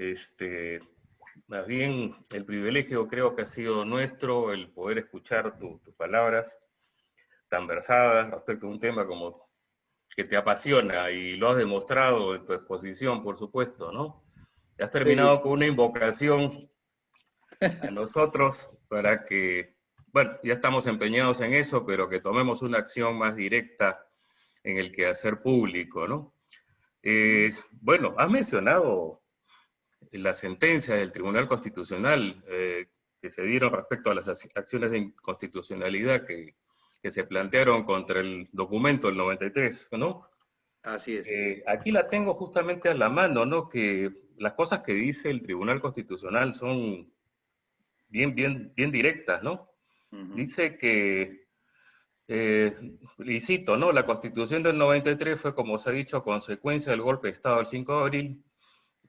Más bien, el privilegio creo que ha sido nuestro el poder escuchar tus palabras tan versadas respecto a un tema como que te apasiona y lo has demostrado en tu exposición, por supuesto, ¿no? Has terminado con una invocación a nosotros para que, bueno, ya estamos empeñados en eso, pero que tomemos una acción más directa en el quehacer público, ¿no? Bueno, has mencionado las sentencias del Tribunal Constitucional que se dieron respecto a las acciones de inconstitucionalidad que se plantearon contra el documento del 93, ¿no? Así es. Aquí la tengo justamente a la mano, ¿no? Que las cosas que dice el Tribunal Constitucional son bien directas, ¿no? Dice que, y cito, ¿no? La Constitución del 93 fue, como se ha dicho, consecuencia del golpe de Estado del 5 de abril,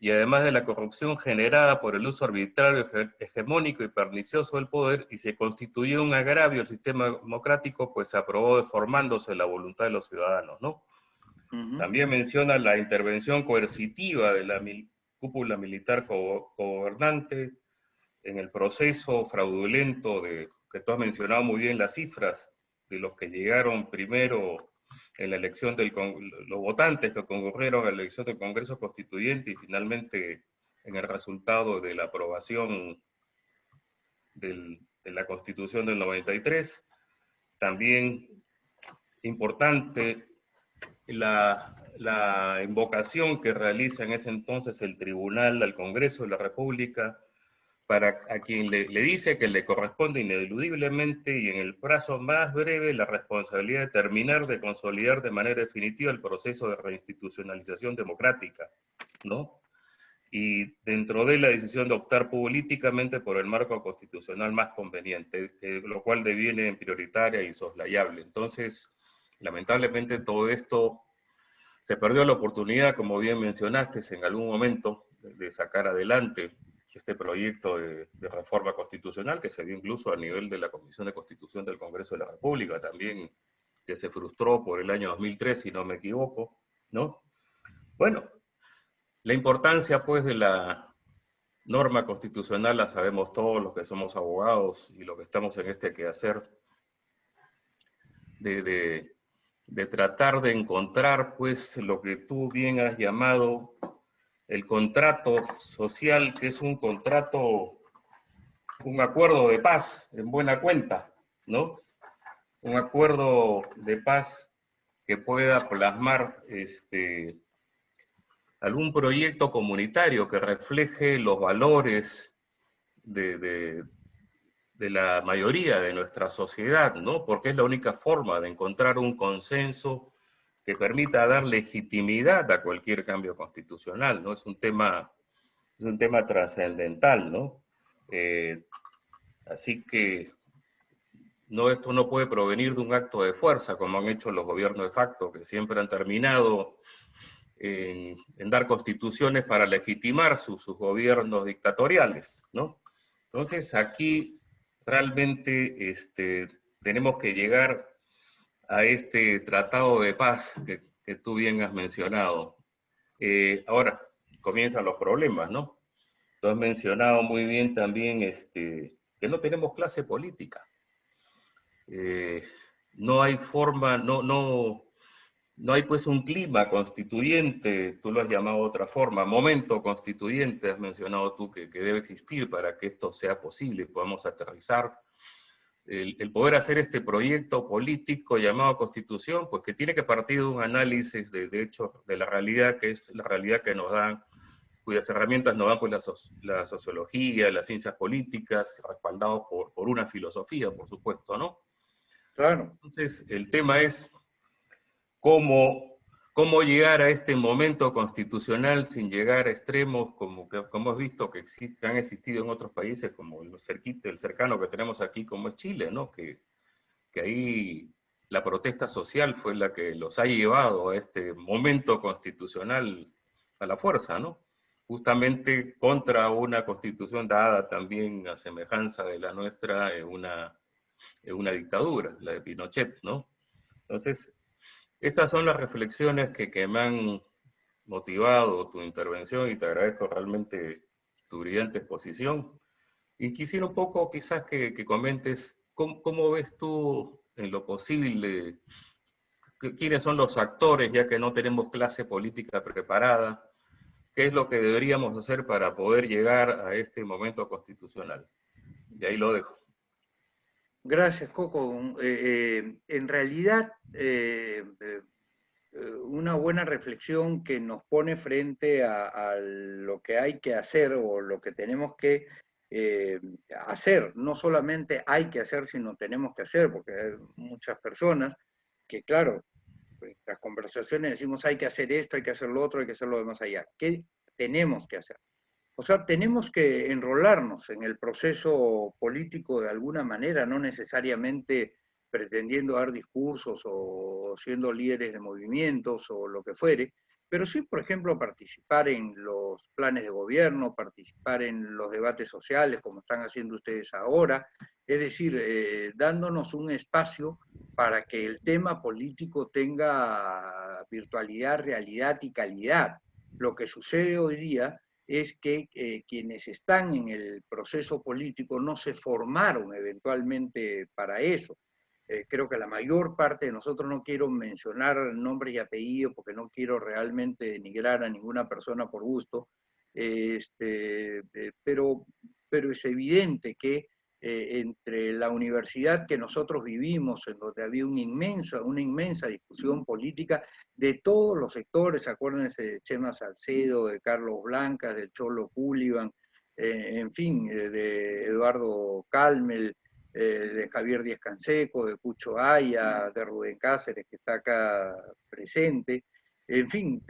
y además de la corrupción generada por el uso arbitrario, hegemónico y pernicioso del poder, y se constituyó un agravio al sistema democrático, pues se aprobó deformándose la voluntad de los ciudadanos, ¿no? También menciona la intervención coercitiva de la cúpula militar gobernante en el proceso fraudulento que tú has mencionado muy bien las cifras de los que llegaron primero en la elección los votantes que concurrieron a la elección del Congreso Constituyente y finalmente en el resultado de la aprobación de la Constitución del 93. También importante la invocación que realiza en ese entonces el Tribunal al Congreso de la República a quien le dice que le corresponde ineludiblemente y en el plazo más breve la responsabilidad de terminar de consolidar de manera definitiva el proceso de reinstitucionalización democrática, ¿no? Y dentro de la decisión de optar políticamente por el marco constitucional más conveniente, lo cual deviene en prioritaria y insoslayable. Entonces, lamentablemente todo esto se perdió la oportunidad, como bien mencionaste, en algún momento de sacar adelante este proyecto de reforma constitucional que se dio incluso a nivel de la Comisión de Constitución del Congreso de la República, también que se frustró por el año 2003, si no me equivoco, ¿no? Bueno, la importancia pues de la norma constitucional la sabemos todos los que somos abogados y los que estamos en este quehacer de tratar de encontrar pues lo que tú bien has llamado el contrato social, que es un contrato, un acuerdo de paz en buena cuenta, ¿no? Un acuerdo de paz que pueda plasmar algún proyecto comunitario que refleje los valores de la mayoría de nuestra sociedad, ¿no? Porque es la única forma de encontrar un consenso que permita dar legitimidad a cualquier cambio constitucional, ¿no? Es un tema trascendental, ¿no? Así que esto no puede provenir de un acto de fuerza, como han hecho los gobiernos de facto, que siempre han terminado en dar constituciones para legitimar sus gobiernos dictatoriales, ¿no? Entonces aquí realmente tenemos que llegar a este tratado de paz que tú bien has mencionado. Ahora comienzan los problemas, ¿no? Tú has mencionado muy bien también que no tenemos clase política. No hay forma, no hay pues un clima constituyente, tú lo has llamado de otra forma, momento constituyente, has mencionado tú que debe existir para que esto sea posible y podamos aterrizar. El poder hacer este proyecto político llamado Constitución, pues que tiene que partir de un análisis de hecho de la realidad, que es la realidad que nos dan, cuyas herramientas nos dan pues la sociología, las ciencias políticas, respaldados por una filosofía, por supuesto, ¿no? Claro. Entonces, el tema es cómo llegar a este momento constitucional sin llegar a extremos como has visto que han existido en otros países, como el cercano que tenemos aquí, como es Chile, ¿no? Que ahí la protesta social fue la que los ha llevado a este momento constitucional a la fuerza, ¿no? Justamente contra una constitución dada también a semejanza de la nuestra en una dictadura, la de Pinochet, ¿no? Entonces, estas son las reflexiones que me han motivado tu intervención y te agradezco realmente tu brillante exposición. Y quisiera un poco quizás que comentes cómo ves tú en lo posible, quiénes son los actores, ya que no tenemos clase política preparada, qué es lo que deberíamos hacer para poder llegar a este momento constitucional. Y ahí lo dejo. Gracias, Coco. En realidad, una buena reflexión que nos pone frente a lo que hay que hacer o lo que tenemos que hacer. No solamente hay que hacer, sino tenemos que hacer, porque hay muchas personas que, claro, en las conversaciones decimos hay que hacer esto, hay que hacer lo otro, hay que hacer lo demás allá. ¿Qué tenemos que hacer? O sea, tenemos que enrolarnos en el proceso político de alguna manera, no necesariamente pretendiendo dar discursos o siendo líderes de movimientos o lo que fuere, pero sí, por ejemplo, participar en los planes de gobierno, participar en los debates sociales, como están haciendo ustedes ahora, es decir, dándonos un espacio para que el tema político tenga virtualidad, realidad y calidad. Lo que sucede hoy día es que quienes están en el proceso político no se formaron eventualmente para eso. Creo que la mayor parte de nosotros, no quiero mencionar nombres y apellidos porque no quiero realmente denigrar a ninguna persona por gusto, pero es evidente que entre la universidad que nosotros vivimos, en donde había una inmensa discusión política de todos los sectores, acuérdense de Chema Salcedo, de Carlos Blancas, del Cholo Cullivan, en fin, de Eduardo Calmel, de Javier Díaz Canseco, de Cucho Aya, de Rubén Cáceres, que está acá presente. En fin,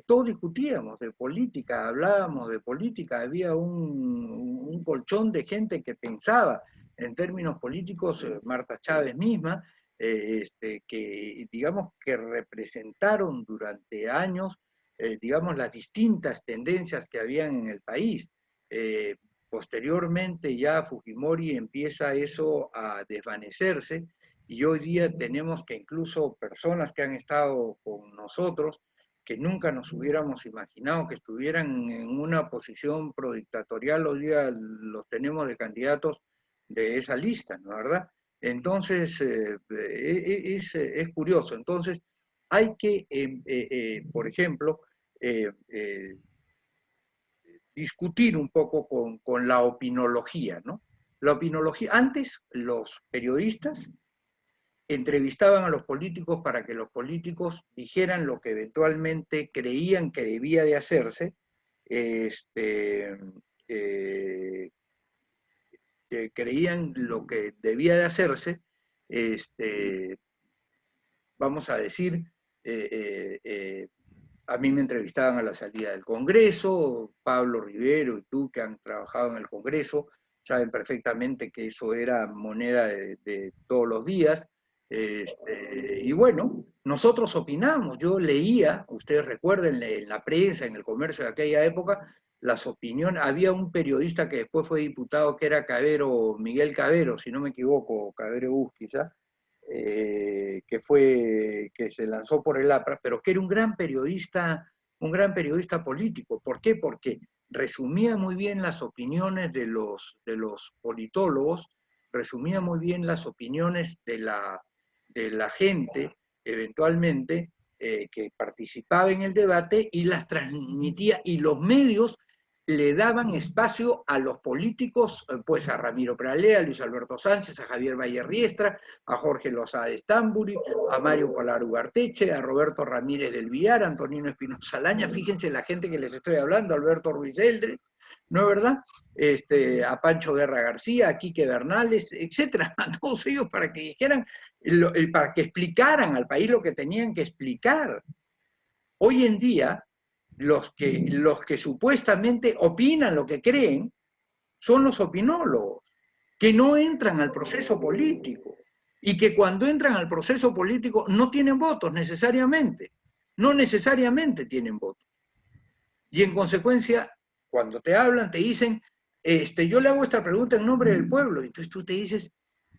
todos discutíamos de política, hablábamos de política, había un colchón de gente que pensaba en términos políticos, Marta Chávez misma, que digamos que representaron durante años, digamos, las distintas tendencias que habían en el país. Posteriormente ya Fujimori empieza eso a desvanecerse y hoy día tenemos que incluso personas que han estado con nosotros, que nunca nos hubiéramos imaginado que estuvieran en una posición prodictatorial, hoy día los tenemos de candidatos de esa lista, ¿no es verdad? Entonces, es curioso. Entonces, hay que, por ejemplo, discutir un poco con la opinología, ¿no? La opinología, antes los periodistas entrevistaban a los políticos para que los políticos dijeran lo que eventualmente creían que debía de hacerse, que creían lo que debía de hacerse, vamos a decir, a mí me entrevistaban a la salida del Congreso, Pablo Rivero y tú que han trabajado en el Congreso, saben perfectamente que eso era moneda de todos los días. Y bueno, nosotros opinamos. Yo leía, ustedes recuerden, en la prensa, en el comercio de aquella época, las opiniones. Había un periodista que después fue diputado, que era Cavero, Miguel Cavero, si no me equivoco, Cavero Bus quizá, que se lanzó por el APRA, pero que era un gran periodista político. ¿Por qué? Porque resumía muy bien las opiniones de los politólogos, resumía muy bien las opiniones de la gente, eventualmente, que participaba en el debate, y las transmitía, y los medios le daban espacio a los políticos, pues a Ramiro Pralea, a Luis Alberto Sánchez, a Javier Valle Riestra, a Jorge Lozada de Estambuli, a Mario Polar Ugarteche, a Roberto Ramírez del Villar, a Antonino Espinosa Laña. Fíjense la gente que les estoy hablando, Alberto Ruiz Eldre, ¿no es verdad? A Pancho Guerra García, a Quique Bernales, etcétera, a todos ellos, para que dijeran, para que explicaran al país lo que tenían que explicar. Hoy en día, los que supuestamente opinan lo que creen son los opinólogos, que no entran al proceso político, y que cuando entran al proceso político no tienen votos necesariamente, no necesariamente tienen votos. Y en consecuencia, cuando te hablan, te dicen, yo le hago esta pregunta en nombre del pueblo, y entonces tú te dices,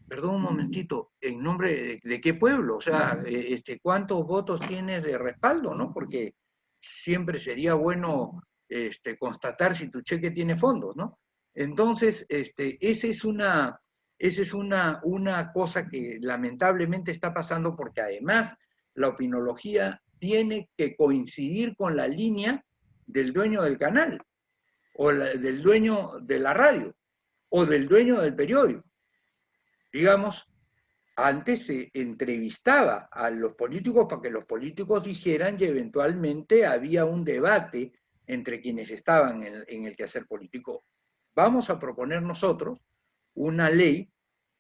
perdón un momentito, ¿en nombre de qué pueblo? O sea, ¿cuántos votos tienes de respaldo, no? Porque siempre sería bueno constatar si tu cheque tiene fondos, ¿no? Entonces, esa es una cosa que lamentablemente está pasando, porque además la opinología tiene que coincidir con la línea del dueño del canal, o del dueño de la radio, o del dueño del periódico. Digamos, antes se entrevistaba a los políticos para que los políticos dijeran, y eventualmente había un debate entre quienes estaban en el quehacer político. Vamos a proponer nosotros una ley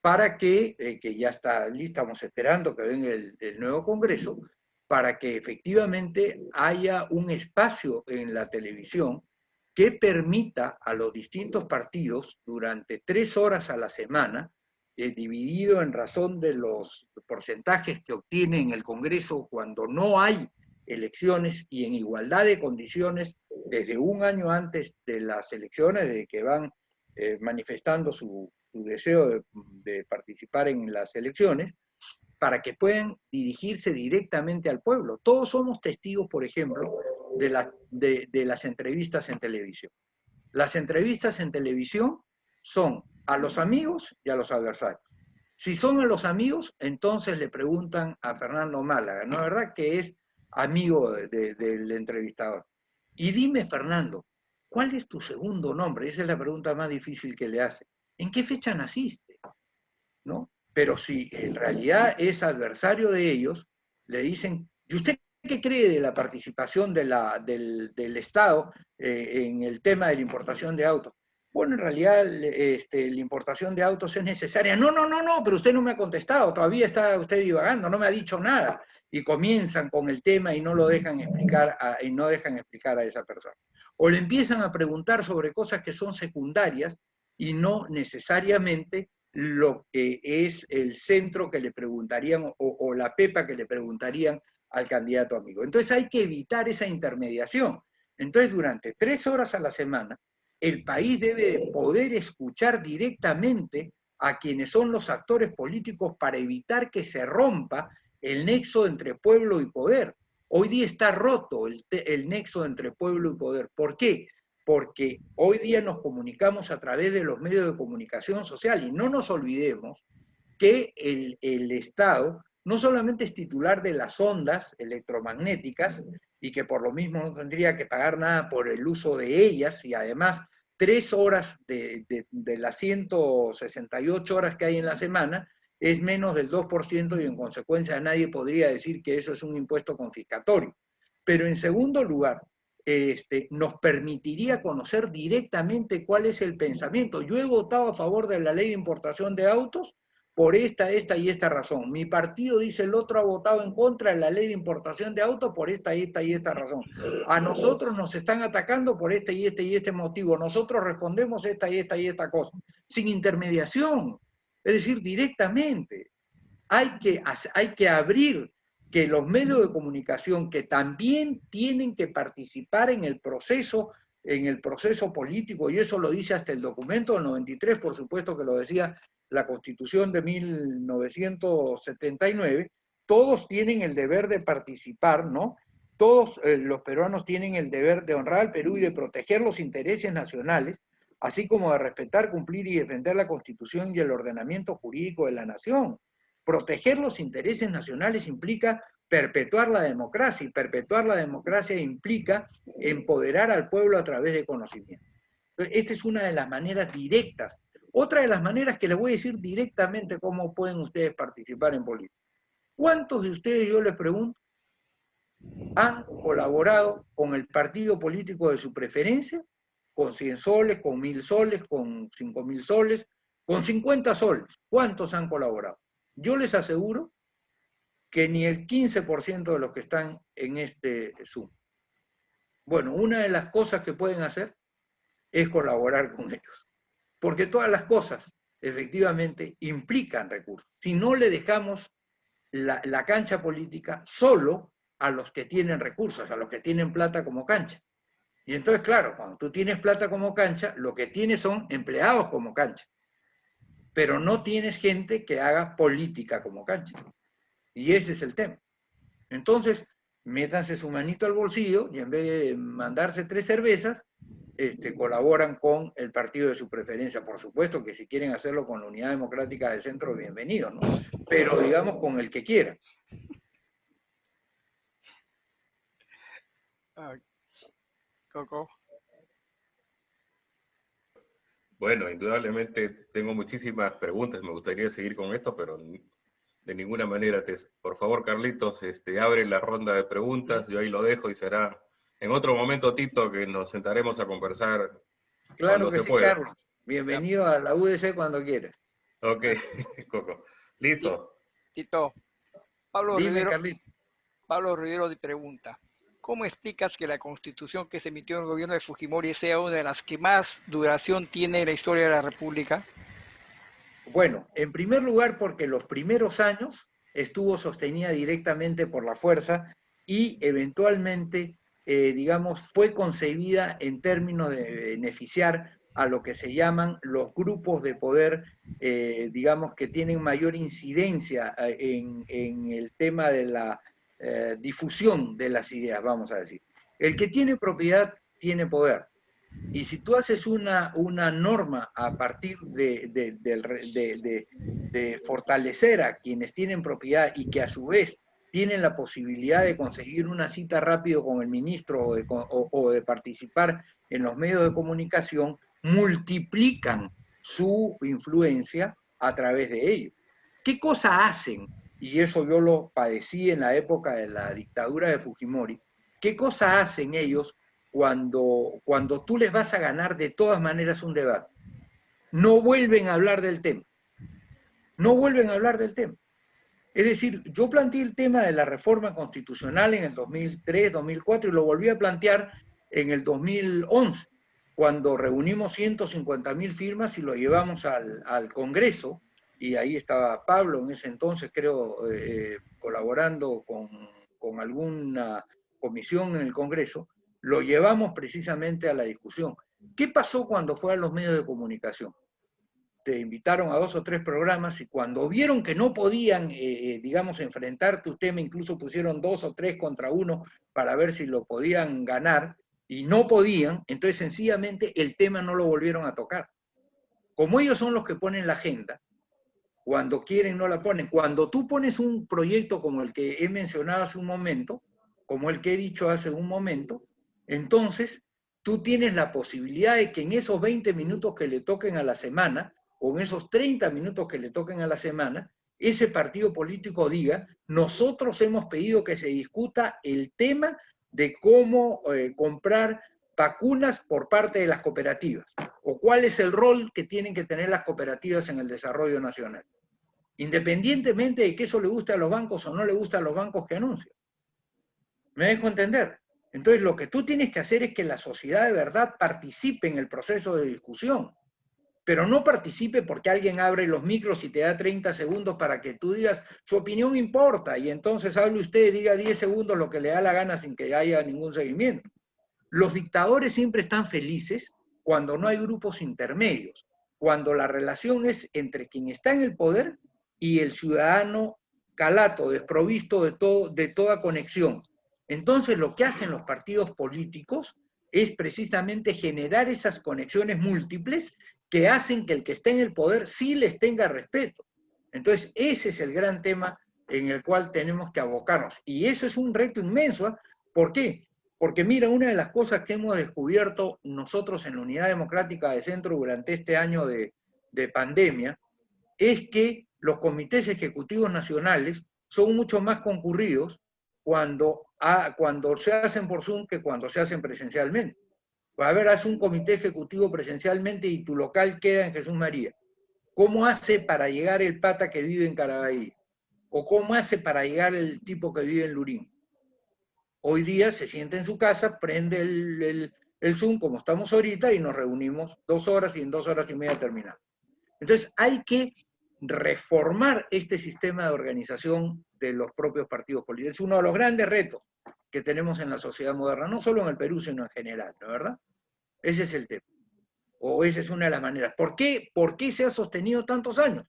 para que ya está lista, estamos esperando que venga el nuevo Congreso, para que efectivamente haya un espacio en la televisión que permita a los distintos partidos, durante 3 horas a la semana, dividido en razón de los porcentajes que obtiene en el Congreso cuando no hay elecciones, y en igualdad de condiciones desde un año antes de las elecciones, desde que van manifestando su deseo de participar en las elecciones, para que puedan dirigirse directamente al pueblo. Todos somos testigos, por ejemplo, de las entrevistas en televisión. Las entrevistas en televisión son a los amigos y a los adversarios. Si son a los amigos, entonces le preguntan a Fernando Málaga, ¿no es verdad? Que es amigo del entrevistador. Y dime, Fernando, ¿cuál es tu segundo nombre? Esa es la pregunta más difícil que le hace. ¿En qué fecha naciste? ¿No? Pero si en realidad es adversario de ellos, le dicen, ¿y usted qué cree de la participación del Estado en el tema de la importación de autos? Bueno, en realidad la importación de autos es necesaria. No, pero usted no me ha contestado, todavía está usted divagando, no me ha dicho nada. Y comienzan con el tema y no lo dejan explicar a esa persona. O le empiezan a preguntar sobre cosas que son secundarias y no necesariamente lo que es el centro que le preguntarían, o la pepa que le preguntarían al candidato amigo. Entonces hay que evitar esa intermediación. Entonces, durante 3 horas a la semana, el país debe poder escuchar directamente a quienes son los actores políticos, para evitar que se rompa el nexo entre pueblo y poder. Hoy día está roto el nexo entre pueblo y poder. ¿Por qué? Porque hoy día nos comunicamos a través de los medios de comunicación social, y no nos olvidemos que el Estado no solamente es titular de las ondas electromagnéticas, y que por lo mismo no tendría que pagar nada por el uso de ellas, y además 3 horas de las 168 horas que hay en la semana es menos del 2%, y en consecuencia nadie podría decir que eso es un impuesto confiscatorio. Pero en segundo lugar, nos permitiría conocer directamente cuál es el pensamiento. Yo he votado a favor de la ley de importación de autos por esta y esta razón. Mi partido, dice el otro, ha votado en contra de la ley de importación de autos por esta y esta razón. A nosotros nos están atacando por este y este motivo. Nosotros respondemos esta y esta cosa, sin intermediación, es decir, directamente. hay que abrir que los medios de comunicación que también tienen que participar en el proceso político, y eso lo dice hasta el documento del 93, por supuesto que lo decía la Constitución de 1979, todos tienen el deber de participar, ¿no? Todos los peruanos tienen el deber de honrar al Perú y de proteger los intereses nacionales, así como de respetar, cumplir y defender la Constitución y el ordenamiento jurídico de la nación. Proteger los intereses nacionales implica perpetuar la democracia, y perpetuar la democracia implica empoderar al pueblo a través de conocimiento. Entonces, esta es una de las maneras directas. Otra de las maneras que les voy a decir directamente cómo pueden ustedes participar en política. ¿Cuántos de ustedes, yo les pregunto, han colaborado con el partido político de su preferencia? Con 100 soles, con 1000 soles, con 5000 soles, con 50 soles. ¿Cuántos han colaborado? Yo les aseguro que ni el 15% de los que están en este Zoom. Bueno, una de las cosas que pueden hacer es colaborar con ellos, porque todas las cosas efectivamente implican recursos. Si no le dejamos la cancha política solo a los que tienen recursos, a los que tienen plata como cancha. Y entonces, claro, cuando tú tienes plata como cancha, lo que tienes son empleados como cancha, pero no tienes gente que haga política como cancha. Y ese es el tema. Entonces, métanse su manito al bolsillo y en vez de mandarse 3 cervezas, colaboran con el partido de su preferencia. Por supuesto que si quieren hacerlo con la Unidad Democrática del Centro, bienvenido, ¿no? Pero digamos con el que quieran. Coco. Bueno, indudablemente tengo muchísimas preguntas, me gustaría seguir con esto, pero de ninguna manera. Por favor, Carlitos, abre la ronda de preguntas, yo ahí lo dejo y será en otro momento, Tito, que nos sentaremos a conversar Claro cuando que se sí, pueda. Carlos. Bienvenido a la UDC cuando quieras. Ok, Coco. Listo. Tito, Dime, Carlitos. Pablo Rivero te pregunta, ¿cómo explicas que la Constitución que se emitió en el gobierno de Fujimori sea una de las que más duración tiene en la historia de la República? Bueno, en primer lugar porque los primeros años estuvo sostenida directamente por la fuerza y eventualmente, digamos, fue concebida en términos de beneficiar a lo que se llaman los grupos de poder, digamos, que tienen mayor incidencia en el tema de la difusión de las ideas, vamos a decir. El que tiene propiedad tiene poder. Y si tú haces una norma a partir de fortalecer a quienes tienen propiedad y que a su vez tienen la posibilidad de conseguir una cita rápido con el ministro o de participar en los medios de comunicación, multiplican su influencia a través de ello. ¿Qué cosa hacen? Y eso yo lo padecí en la época de la dictadura de Fujimori. ¿Qué cosa hacen ellos cuando tú les vas a ganar de todas maneras un debate? No vuelven a hablar del tema. No vuelven a hablar del tema. Es decir, yo planteé el tema de la reforma constitucional en el 2003, 2004 y lo volví a plantear en el 2011, cuando reunimos 150.000 firmas y lo llevamos al Congreso, y ahí estaba Pablo en ese entonces, creo, colaborando con alguna comisión en el Congreso, lo llevamos precisamente a la discusión. ¿Qué pasó cuando fue a los medios de comunicación? Te invitaron a 2 o 3 programas y cuando vieron que no podían, digamos, enfrentar tu tema, incluso pusieron 2 o 3 contra 1 para ver si lo podían ganar y no podían, entonces sencillamente el tema no lo volvieron a tocar. Como ellos son los que ponen la agenda, cuando quieren no la ponen. Cuando tú pones un proyecto como el que he mencionado hace un momento, como el que he dicho hace un momento, entonces tú tienes la posibilidad de que en esos 20 minutos que le toquen a la semana, o en esos 30 minutos que le toquen a la semana, ese partido político diga, nosotros hemos pedido que se discuta el tema de cómo comprar vacunas por parte de las cooperativas, o cuál es el rol que tienen que tener las cooperativas en el desarrollo nacional, independientemente de que eso le guste a los bancos o no le guste a los bancos que anuncian. ¿Me dejo entender? Entonces lo que tú tienes que hacer es que la sociedad de verdad participe en el proceso de discusión. pero no participe porque alguien abre los micros y te da 30 segundos para que tú digas, su opinión importa, y entonces hable usted, diga 10 segundos lo que le da la gana sin que haya ningún seguimiento. Los dictadores siempre están felices cuando no hay grupos intermedios, cuando la relación es entre quien está en el poder y el ciudadano calato, desprovisto de toda conexión. Entonces lo que hacen los partidos políticos es precisamente generar esas conexiones múltiples que hacen que el que esté en el poder sí les tenga respeto. Entonces ese es el gran tema en el cual tenemos que abocarnos. Y eso es un reto inmenso. ¿Eh? ¿Por qué? Porque mira, una de las cosas que hemos descubierto nosotros en la Unidad Democrática de Centro durante este año de pandemia es que los comités ejecutivos nacionales son mucho más concurridos cuando se hacen por Zoom que cuando se hacen presencialmente. A ver, haz un comité ejecutivo presencialmente y tu local queda en Jesús María. ¿Cómo hace para llegar el pata que vive en Carabalí? ¿O cómo hace para llegar el tipo que vive en Lurín? Hoy día se sienta en su casa, prende el Zoom como estamos ahorita y nos reunimos 2 horas y en 2 horas y media terminamos. Entonces hay que reformar este sistema de organización de los propios partidos políticos. Es uno de los grandes retos que tenemos en la sociedad moderna, no solo en el Perú, sino en general, ¿no es verdad? Ese es el tema. O esa es una de las maneras. ¿Por qué se ha sostenido tantos años?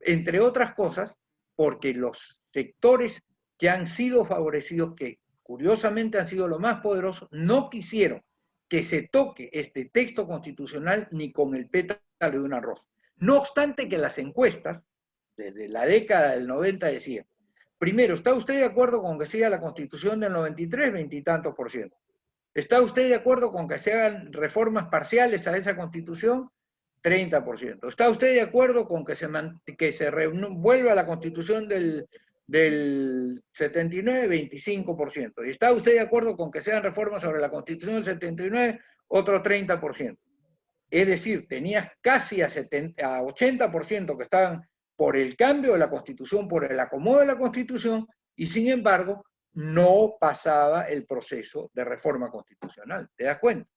Entre otras cosas, porque los sectores que han sido favorecidos, que curiosamente han sido los más poderosos, no quisieron que se toque este texto constitucional ni con el pétalo de una rosa. No obstante que las encuestas, desde la década del 90 decían, primero, ¿está usted de acuerdo con que siga la Constitución del 93? 20 y tantos %. ¿Está usted de acuerdo con que se hagan reformas parciales a esa Constitución? 30%. ¿Está usted de acuerdo con que se vuelva a la Constitución del 79? 25%. ¿Y está usted de acuerdo con que se hagan reformas sobre la Constitución del 79? Otro 30%. Es decir, tenías casi a 80% que estaban por el cambio de la Constitución, por el acomodo de la Constitución, y sin embargo no pasaba el proceso de reforma constitucional. ¿Te das cuenta?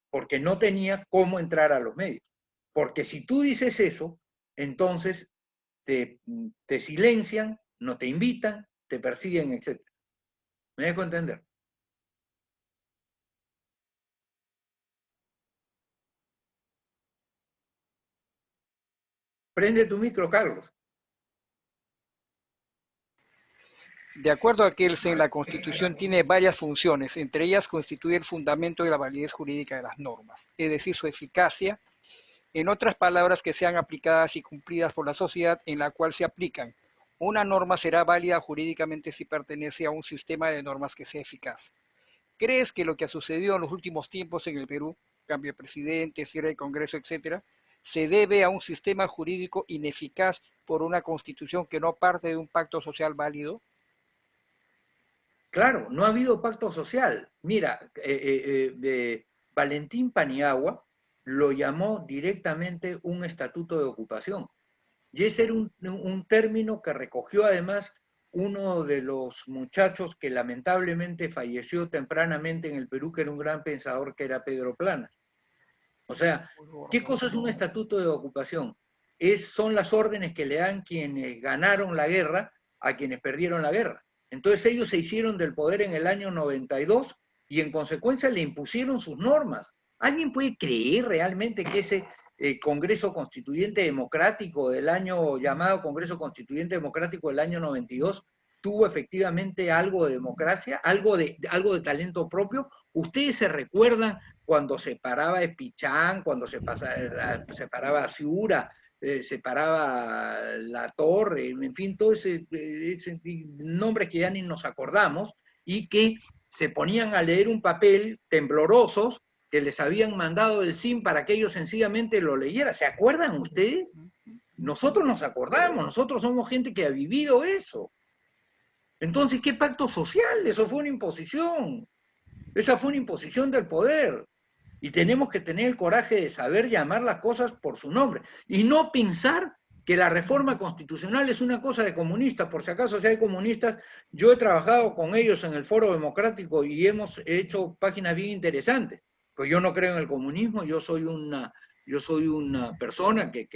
Porque no tenía cómo entrar a los medios. Porque si tú dices eso, entonces te silencian, no te invitan, te persiguen, etc. ¿Me dejo entender? Prende tu micro, Carlos. De acuerdo a Kelsen, la Constitución tiene varias funciones, entre ellas constituye el fundamento de la validez jurídica de las normas, es decir, su eficacia, en otras palabras, que sean aplicadas y cumplidas por la sociedad en la cual se aplican. Una norma será válida jurídicamente si pertenece a un sistema de normas que sea eficaz. ¿Crees que lo que ha sucedido en los últimos tiempos en el Perú, cambio de presidente, cierre de Congreso, etcétera, se debe a un sistema jurídico ineficaz por una Constitución que no parte de un pacto social válido? Claro, no ha habido pacto social. Mira, Valentín Paniagua lo llamó directamente un estatuto de ocupación. Y ese era un término que recogió además uno de los muchachos que lamentablemente falleció tempranamente en el Perú, que era un gran pensador, que era Pedro Planas. O sea, ¿qué cosa es un estatuto de ocupación? Son las órdenes que le dan quienes ganaron la guerra a quienes perdieron la guerra. Entonces ellos se hicieron del poder en el año 92 y en consecuencia le impusieron sus normas. ¿Alguien puede creer realmente que ese Congreso Constituyente Democrático del año, llamado Congreso Constituyente Democrático del año 92, tuvo efectivamente algo de democracia, algo de talento propio? ¿Ustedes se recuerdan cuando se paraba Espichán, cuando se paraba Ciura, se paraba La Torre, en fin, todos ese nombres que ya ni nos acordamos, y que se ponían a leer un papel temblorosos que les habían mandado el SIM para que ellos sencillamente lo leyeran? ¿Se acuerdan ustedes? Nosotros nos acordamos, nosotros somos gente que ha vivido eso. Entonces, ¿qué pacto social? Eso fue una imposición. Esa fue una imposición del poder. Y tenemos que tener el coraje de saber llamar las cosas por su nombre. Y no pensar que la reforma constitucional es una cosa de comunistas. Por si acaso, si hay comunistas, yo he trabajado con ellos en el Foro Democrático y hemos hecho páginas bien interesantes. Pues yo no creo en el comunismo, yo soy una yo soy una persona que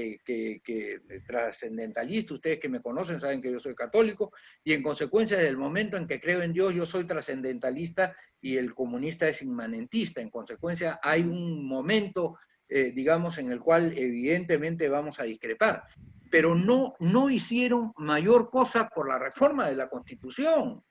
trascendentalista, ustedes que me conocen saben que yo soy católico, y en consecuencia del momento en que creo en Dios, yo soy trascendentalista y el comunista es inmanentista. En consecuencia, hay un momento, digamos, en el cual evidentemente vamos a discrepar. Pero no hicieron mayor cosa por la reforma de la Constitución.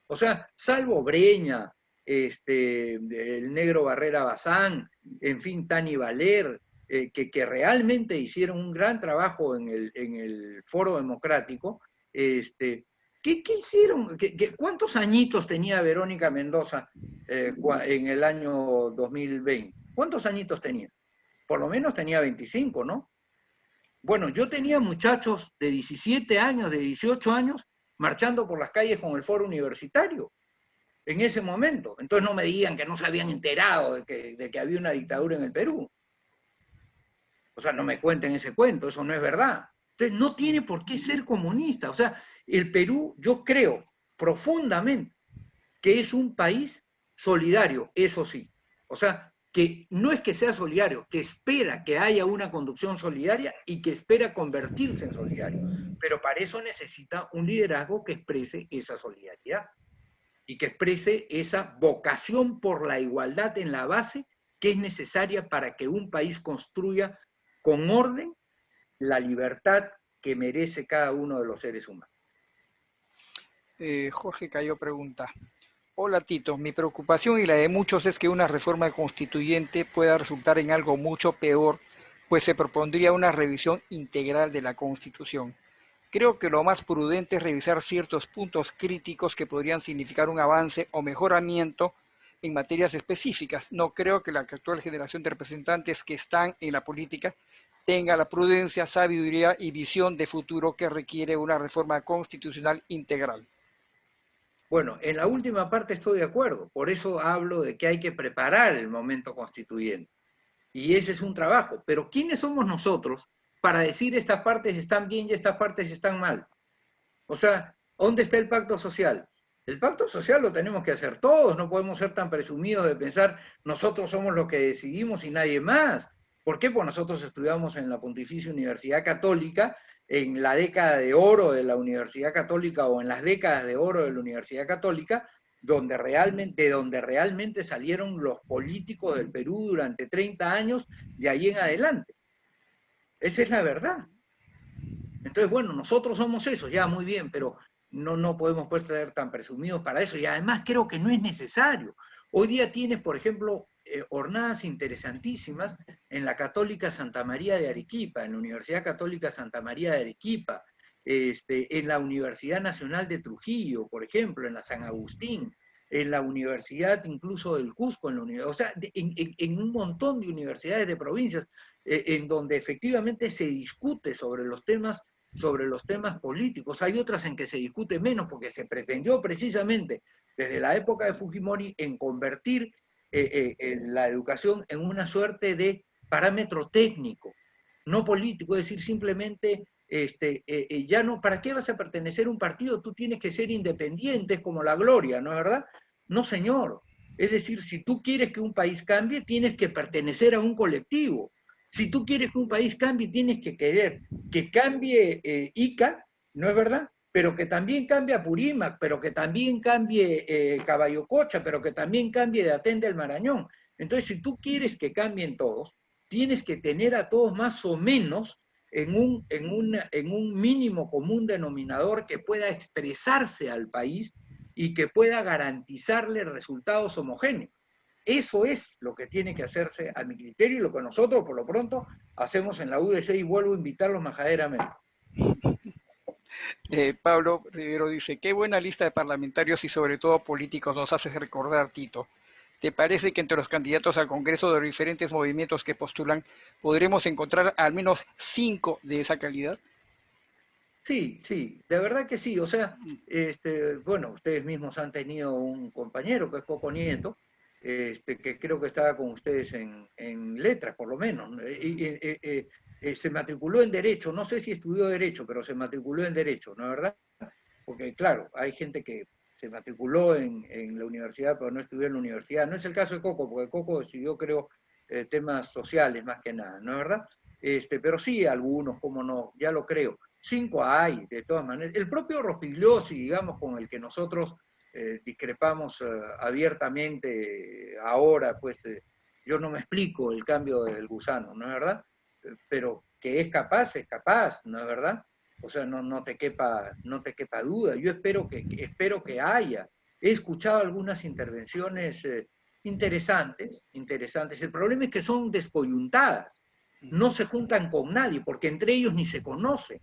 O sea, salvo Breña, el negro Barrera Bazán, en fin, Tani Valer, que realmente hicieron un gran trabajo en el Foro Democrático, ¿qué hicieron? ¿Cuántos añitos tenía Verónica Mendoza en el año 2020? ¿Cuántos añitos tenía? Por lo menos tenía 25, ¿no? Bueno, yo tenía muchachos de 17 años, de 18 años, marchando por las calles con el Foro Universitario en ese momento. Entonces no me digan que no se habían enterado de que había una dictadura en el Perú. O sea, no me cuenten ese cuento, eso no es verdad. Entonces no tiene por qué ser comunista. O sea, el Perú, yo creo profundamente que es un país solidario, eso sí. O sea, que no es que sea solidario, que espera que haya una conducción solidaria y que espera convertirse en solidario. Pero para eso necesita un liderazgo que exprese esa solidaridad y que exprese esa vocación por la igualdad en la base que es necesaria para que un país construya con orden la libertad que merece cada uno de los seres humanos. Jorge Cayo pregunta: hola Tito, mi preocupación y la de muchos es que una reforma constituyente pueda resultar en algo mucho peor, pues se propondría una revisión integral de la Constitución. Creo que lo más prudente es revisar ciertos puntos críticos que podrían significar un avance o mejoramiento en materias específicas. No creo que la actual generación de representantes que están en la política tenga la prudencia, sabiduría y visión de futuro que requiere una reforma constitucional integral. Bueno, en la última parte estoy de acuerdo, por eso hablo de que hay que preparar el momento constituyente. Y ese es un trabajo. Pero ¿quiénes somos nosotros para decir estas partes están bien y estas partes están mal? O sea, ¿dónde está el pacto social? El pacto social lo tenemos que hacer todos, no podemos ser tan presumidos de pensar nosotros somos los que decidimos y nadie más. ¿Por qué? Pues nosotros estudiamos en la Pontificia Universidad Católica, en la década de oro de la Universidad Católica o en las décadas de oro de la Universidad Católica, donde realmente salieron los políticos del Perú durante 30 años de ahí en adelante. Esa es la verdad. Entonces, bueno, nosotros somos esos, ya muy bien, pero no podemos pues ser tan presumidos para eso. Y además creo que no es necesario. Hoy día tienes, por ejemplo, jornadas interesantísimas en la Católica Santa María de Arequipa, en la Universidad Católica Santa María de Arequipa, en la Universidad Nacional de Trujillo, por ejemplo, en la San Agustín, en la Universidad incluso del Cusco, o sea, en un montón de universidades de provincias, en donde efectivamente se discute sobre los temas políticos. Hay otras en que se discute menos porque se pretendió precisamente desde la época de Fujimori en convertir la educación en una suerte de parámetro técnico, no político, es decir, simplemente ya no, ¿para qué vas a pertenecer a un partido? Tú tienes que ser independiente, es como la gloria, ¿no es verdad? No, señor. Es decir, si tú quieres que un país cambie, tienes que pertenecer a un colectivo. Si tú quieres que un país cambie, tienes que querer que cambie Ica, ¿no es verdad? Pero que también cambie Apurímac, pero que también cambie Caballo Cocha, pero que también cambie de Atende el Marañón. Entonces, si tú quieres que cambien todos, tienes que tener a todos más o menos en un mínimo común denominador que pueda expresarse al país y que pueda garantizarle resultados homogéneos. Eso es lo que tiene que hacerse a mi criterio y lo que nosotros, por lo pronto, hacemos en la UDC y vuelvo a invitarlos majaderamente. Pablo Rivero dice: qué buena lista de parlamentarios y sobre todo políticos nos haces recordar, Tito. ¿Te parece que entre los candidatos al Congreso de los diferentes movimientos que postulan podremos encontrar al menos 5 de esa calidad? Sí, sí, de verdad que sí. O sea, bueno, ustedes mismos han tenido un compañero que es Coco Nieto, que creo que estaba con ustedes en letras, por lo menos. Se matriculó en Derecho, no sé si estudió Derecho, pero se matriculó en Derecho, ¿no es verdad? Porque, claro, hay gente que se matriculó en la universidad, pero no estudió en la universidad. No es el caso de Coco, porque Coco estudió, creo, temas sociales más que nada, ¿no es verdad? Pero sí, algunos, como no, ya lo creo. 5 hay, de todas maneras. El propio Rospigliosi, digamos, con el que nosotros discrepamos abiertamente ahora, pues yo no me explico el cambio del gusano, ¿no es verdad? Pero que es capaz, ¿no es verdad? O sea, no te quepa duda. Yo espero que haya. He escuchado algunas intervenciones interesantes. El problema es que son descoyuntadas. No se juntan con nadie, porque entre ellos ni se conocen.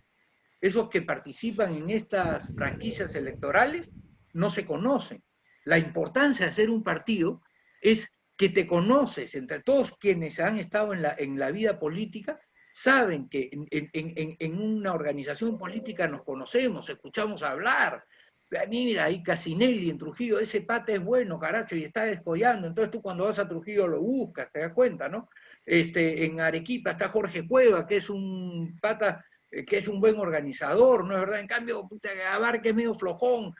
Esos que participan en estas franquicias electorales no se conocen. La importancia de hacer un partido es que te conoces. Entre todos quienes han estado en la vida política saben que en una organización política nos conocemos, escuchamos hablar. Mira, ahí Casinelli en Trujillo, ese pata es bueno, caracho, y está descollando. Entonces tú cuando vas a Trujillo lo buscas, te das cuenta, ¿no? En Arequipa está Jorge Cueva, que es un pata que es un buen organizador, ¿no es verdad? En cambio, Abarca es medio flojón,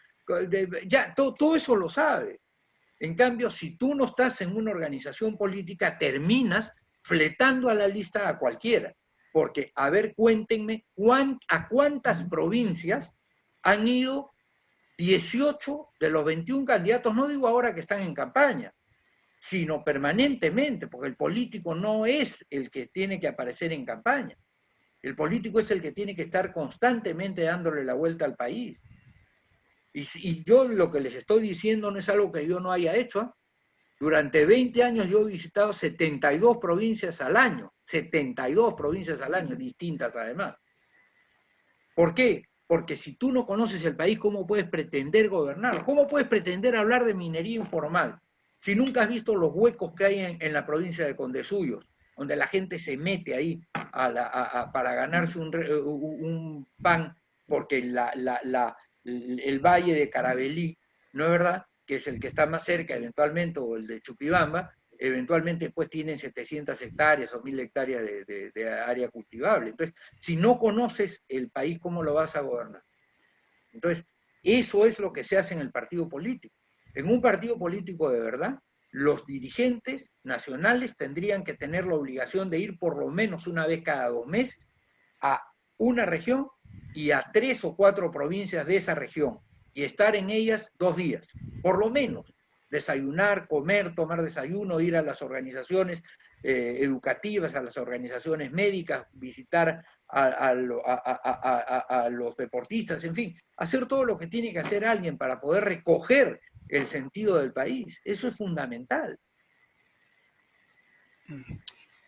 ya, todo eso lo sabe. En cambio, si tú no estás en una organización política, terminas fletando a la lista a cualquiera. Porque, a ver, cuéntenme, ¿a cuántas provincias han ido 18 de los 21 candidatos? No digo ahora que están en campaña, sino permanentemente, porque el político no es el que tiene que aparecer en campaña. El político es el que tiene que estar constantemente dándole la vuelta al país. Y yo lo que les estoy diciendo no es algo que yo no haya hecho. ¿Eh? Durante 20 años yo he visitado 72 provincias al año, 72 provincias al año, distintas además. ¿Por qué? Porque si tú no conoces el país, ¿cómo puedes pretender gobernarlo? ¿Cómo puedes pretender hablar de minería informal si nunca has visto los huecos que hay en la provincia de Condesuyos, donde la gente se mete ahí para ganarse un pan, porque el valle de Carabelí, ¿no es verdad?, que es el que está más cerca eventualmente, o el de Chuquibamba, eventualmente pues tienen 700 hectáreas o 1000 hectáreas de área cultivable. Entonces, si no conoces el país, ¿cómo lo vas a gobernar? Entonces, eso es lo que se hace en el partido político. En un partido político de verdad, los dirigentes nacionales tendrían que tener la obligación de ir por lo menos una vez cada 2 meses a una región y a 3 o 4 provincias de esa región y estar en ellas 2 días, por lo menos. Desayunar, comer, tomar desayuno, ir a las organizaciones educativas, a las organizaciones médicas, visitar a los deportistas, en fin, hacer todo lo que tiene que hacer alguien para poder recoger el sentido del país. Eso es fundamental.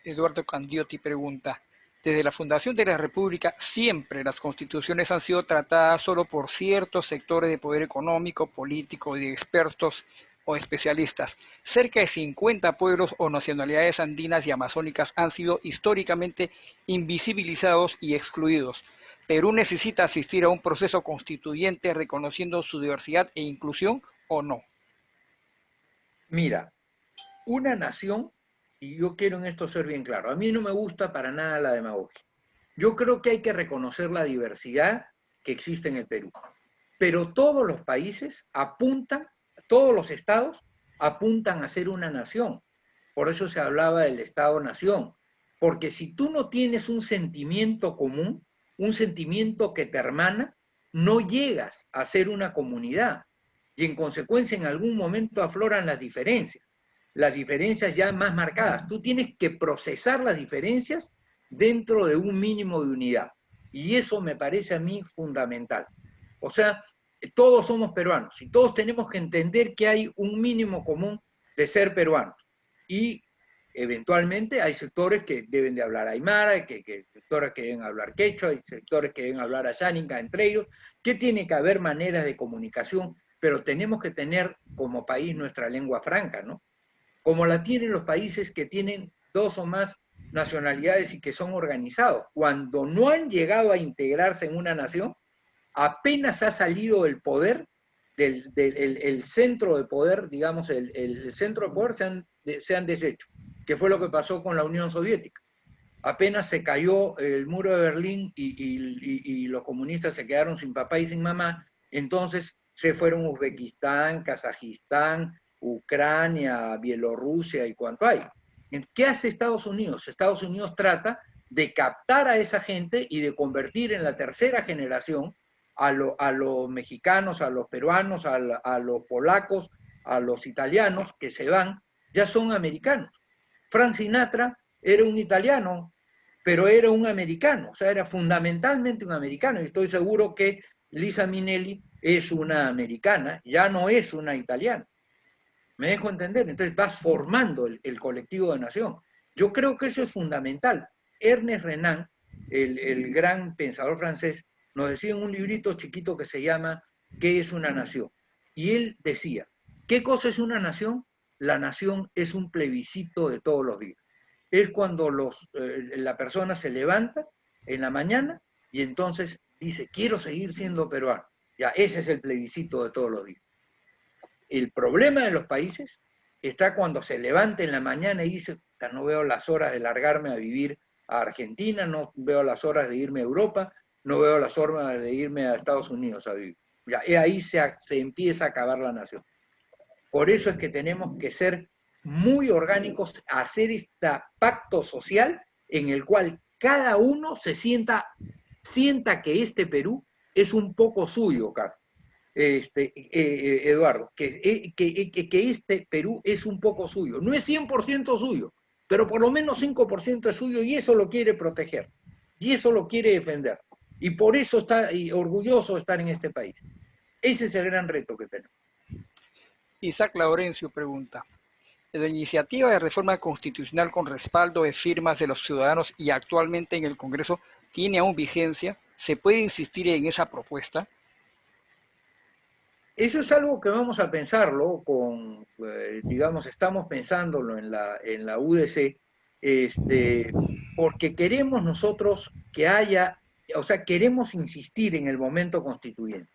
Eduardo Candiotti pregunta, desde la fundación de la República siempre las constituciones han sido tratadas solo por ciertos sectores de poder económico, político y de expertos o especialistas. Cerca de 50 pueblos o nacionalidades andinas y amazónicas han sido históricamente invisibilizados y excluidos. ¿Perú necesita asistir a un proceso constituyente reconociendo su diversidad e inclusión o no? Mira, una nación, y yo quiero en esto ser bien claro, a mí no me gusta para nada la demagogia. Yo creo que hay que reconocer la diversidad que existe en el Perú. Pero todos los países apuntan, todos los estados apuntan a ser una nación. Por eso se hablaba del Estado-nación. Porque si tú no tienes un sentimiento común, un sentimiento que te hermana, no llegas a ser una comunidad. Y en consecuencia en algún momento afloran las diferencias ya más marcadas. Tú tienes que procesar las diferencias dentro de un mínimo de unidad. Y eso me parece a mí fundamental. O sea, todos somos peruanos y todos tenemos que entender que hay un mínimo común de ser peruanos. Y eventualmente hay sectores que deben de hablar aymara, sectores que deben hablar quechua, hay sectores que deben hablar asháninga entre ellos, que tiene que haber maneras de comunicación, pero tenemos que tener como país nuestra lengua franca, ¿no? Como la tienen los países que tienen 2 o más nacionalidades y que son organizados. Cuando no han llegado a integrarse en una nación, apenas ha salido el poder, el centro de poder, digamos, el centro de poder se han deshecho, que fue lo que pasó con la Unión Soviética. Apenas se cayó el muro de Berlín y los comunistas se quedaron sin papá y sin mamá, entonces se fueron Uzbekistán, Kazajistán, Ucrania, Bielorrusia y cuanto hay. ¿Qué hace Estados Unidos? Estados Unidos trata de captar a esa gente y de convertir en la tercera generación a los mexicanos, a los peruanos, a los polacos, a los italianos que se van, ya son americanos. Frank Sinatra era un italiano, pero era un americano, o sea, era fundamentalmente un americano, y estoy seguro que Lisa Minnelli es una americana, ya no es una italiana. ¿Me dejo entender? Entonces vas formando el colectivo de nación. Yo creo que eso es fundamental. Ernest Renan, el gran pensador francés, nos decía en un librito chiquito que se llama ¿Qué es una nación? Y él decía, ¿qué cosa es una nación? La nación es un plebiscito de todos los días. Es cuando la persona se levanta en la mañana y entonces dice, quiero seguir siendo peruano. Ya, ese es el plebiscito de todos los días. El problema de los países está cuando se levanta en la mañana y dice, no veo las horas de largarme a vivir a Argentina, no veo las horas de irme a Europa, no veo las horas de irme a Estados Unidos a vivir. Ya, y ahí se empieza a acabar la nación. Por eso es que tenemos que ser muy orgánicos, hacer este pacto social en el cual cada uno sienta que este Perú es un poco suyo, Carlos. Eduardo, que este Perú es un poco suyo. No es 100% suyo, pero por lo menos 5% es suyo y eso lo quiere proteger. Y eso lo quiere defender. Y por eso está orgulloso de estar en este país. Ese es el gran reto que tenemos. Isaac Laurencio pregunta, la iniciativa de reforma constitucional con respaldo de firmas de los ciudadanos y actualmente en el Congreso tiene aún vigencia. ¿Se puede insistir en esa propuesta? Eso es algo que vamos a pensarlo digamos, estamos pensándolo en la UDC, porque queremos nosotros que haya, o sea, queremos insistir en el momento constituyente,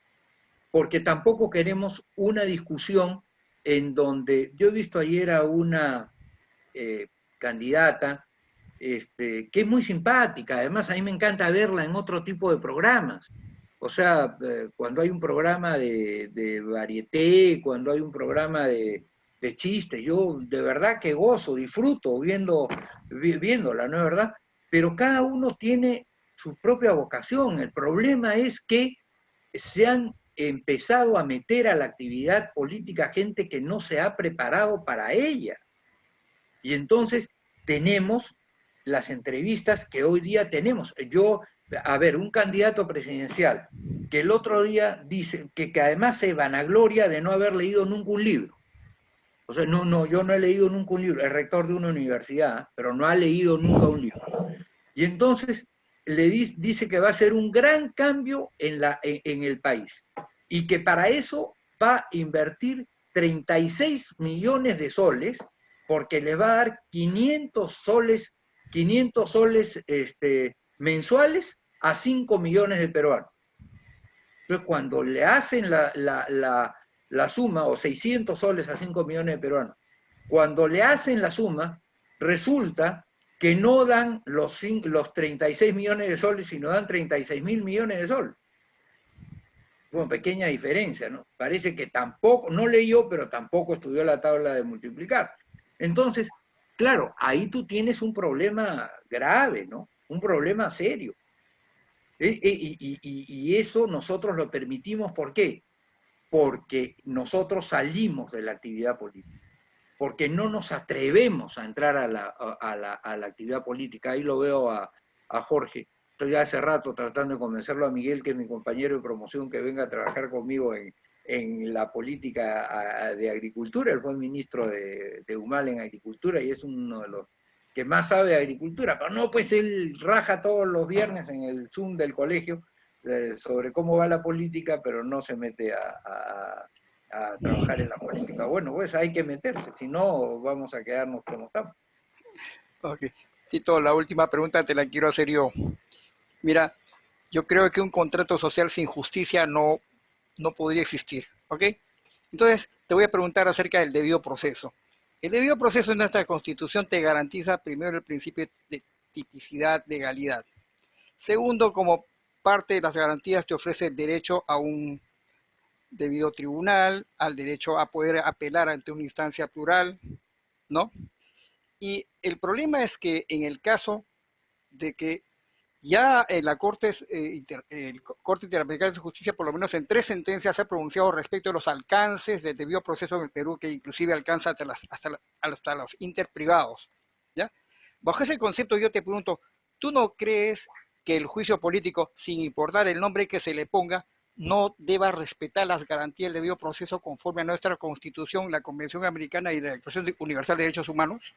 porque tampoco queremos una discusión en donde, yo he visto ayer a una candidata, que es muy simpática, además a mí me encanta verla en otro tipo de programas. O sea, cuando hay un programa de varieté, cuando hay un programa de chistes, yo de verdad que gozo, disfruto viéndola, ¿no es verdad? Pero cada uno tiene su propia vocación. El problema es que se han empezado a meter a la actividad política gente que no se ha preparado para ella. Y entonces tenemos las entrevistas que hoy día tenemos. A ver, un candidato presidencial que el otro día dice que además se vanagloria de no haber leído nunca un libro. O sea, yo no he leído nunca un libro, es rector de una universidad, pero no ha leído nunca un libro. Y entonces dice que va a ser un gran cambio en el país y que para eso va a invertir 36 millones de soles porque les va a dar 500 soles mensuales a 5 millones de peruanos. Entonces, cuando le hacen la suma, o 600 soles a 5 millones de peruanos, cuando le hacen la suma, resulta que no dan los 36 millones de soles, sino dan 36 mil millones de soles. Bueno, pequeña diferencia, ¿no? Parece que tampoco, no leyó, pero tampoco estudió la tabla de multiplicar. Entonces, claro, ahí tú tienes un problema grave, ¿no? Un problema serio. Y eso nosotros lo permitimos, ¿por qué? Porque nosotros salimos de la actividad política, porque no nos atrevemos a entrar a la actividad política. Ahí lo veo a Jorge. Estoy hace rato tratando de convencerlo a Miguel, que es mi compañero de promoción, que venga a trabajar conmigo en la política de agricultura. Él fue ministro de Humal en agricultura y es uno de los que más sabe de agricultura, pero no, pues él raja todos los viernes en el Zoom del colegio sobre cómo va la política, pero no se mete a trabajar en la política. Bueno, pues hay que meterse, si no vamos a quedarnos como estamos. Ok, Tito, la última pregunta te la quiero hacer yo. Mira, yo creo que un contrato social sin justicia no podría existir, ¿ok? Entonces, te voy a preguntar acerca del debido proceso. El debido proceso en nuestra Constitución te garantiza primero el principio de tipicidad, legalidad. Segundo, como parte de las garantías te ofrece el derecho a un debido tribunal, al derecho a poder apelar ante una instancia plural, ¿no? Y el problema es que en el caso de que ya en la Corte Interamericana de Justicia, por lo menos en 3 sentencias, se ha pronunciado respecto a los alcances del debido proceso en el Perú, que inclusive alcanza hasta los interprivados, ¿ya? Bajo ese concepto yo te pregunto, ¿tú no crees que el juicio político, sin importar el nombre que se le ponga, no deba respetar las garantías del debido proceso conforme a nuestra Constitución, la Convención Americana y la Declaración Universal de Derechos Humanos?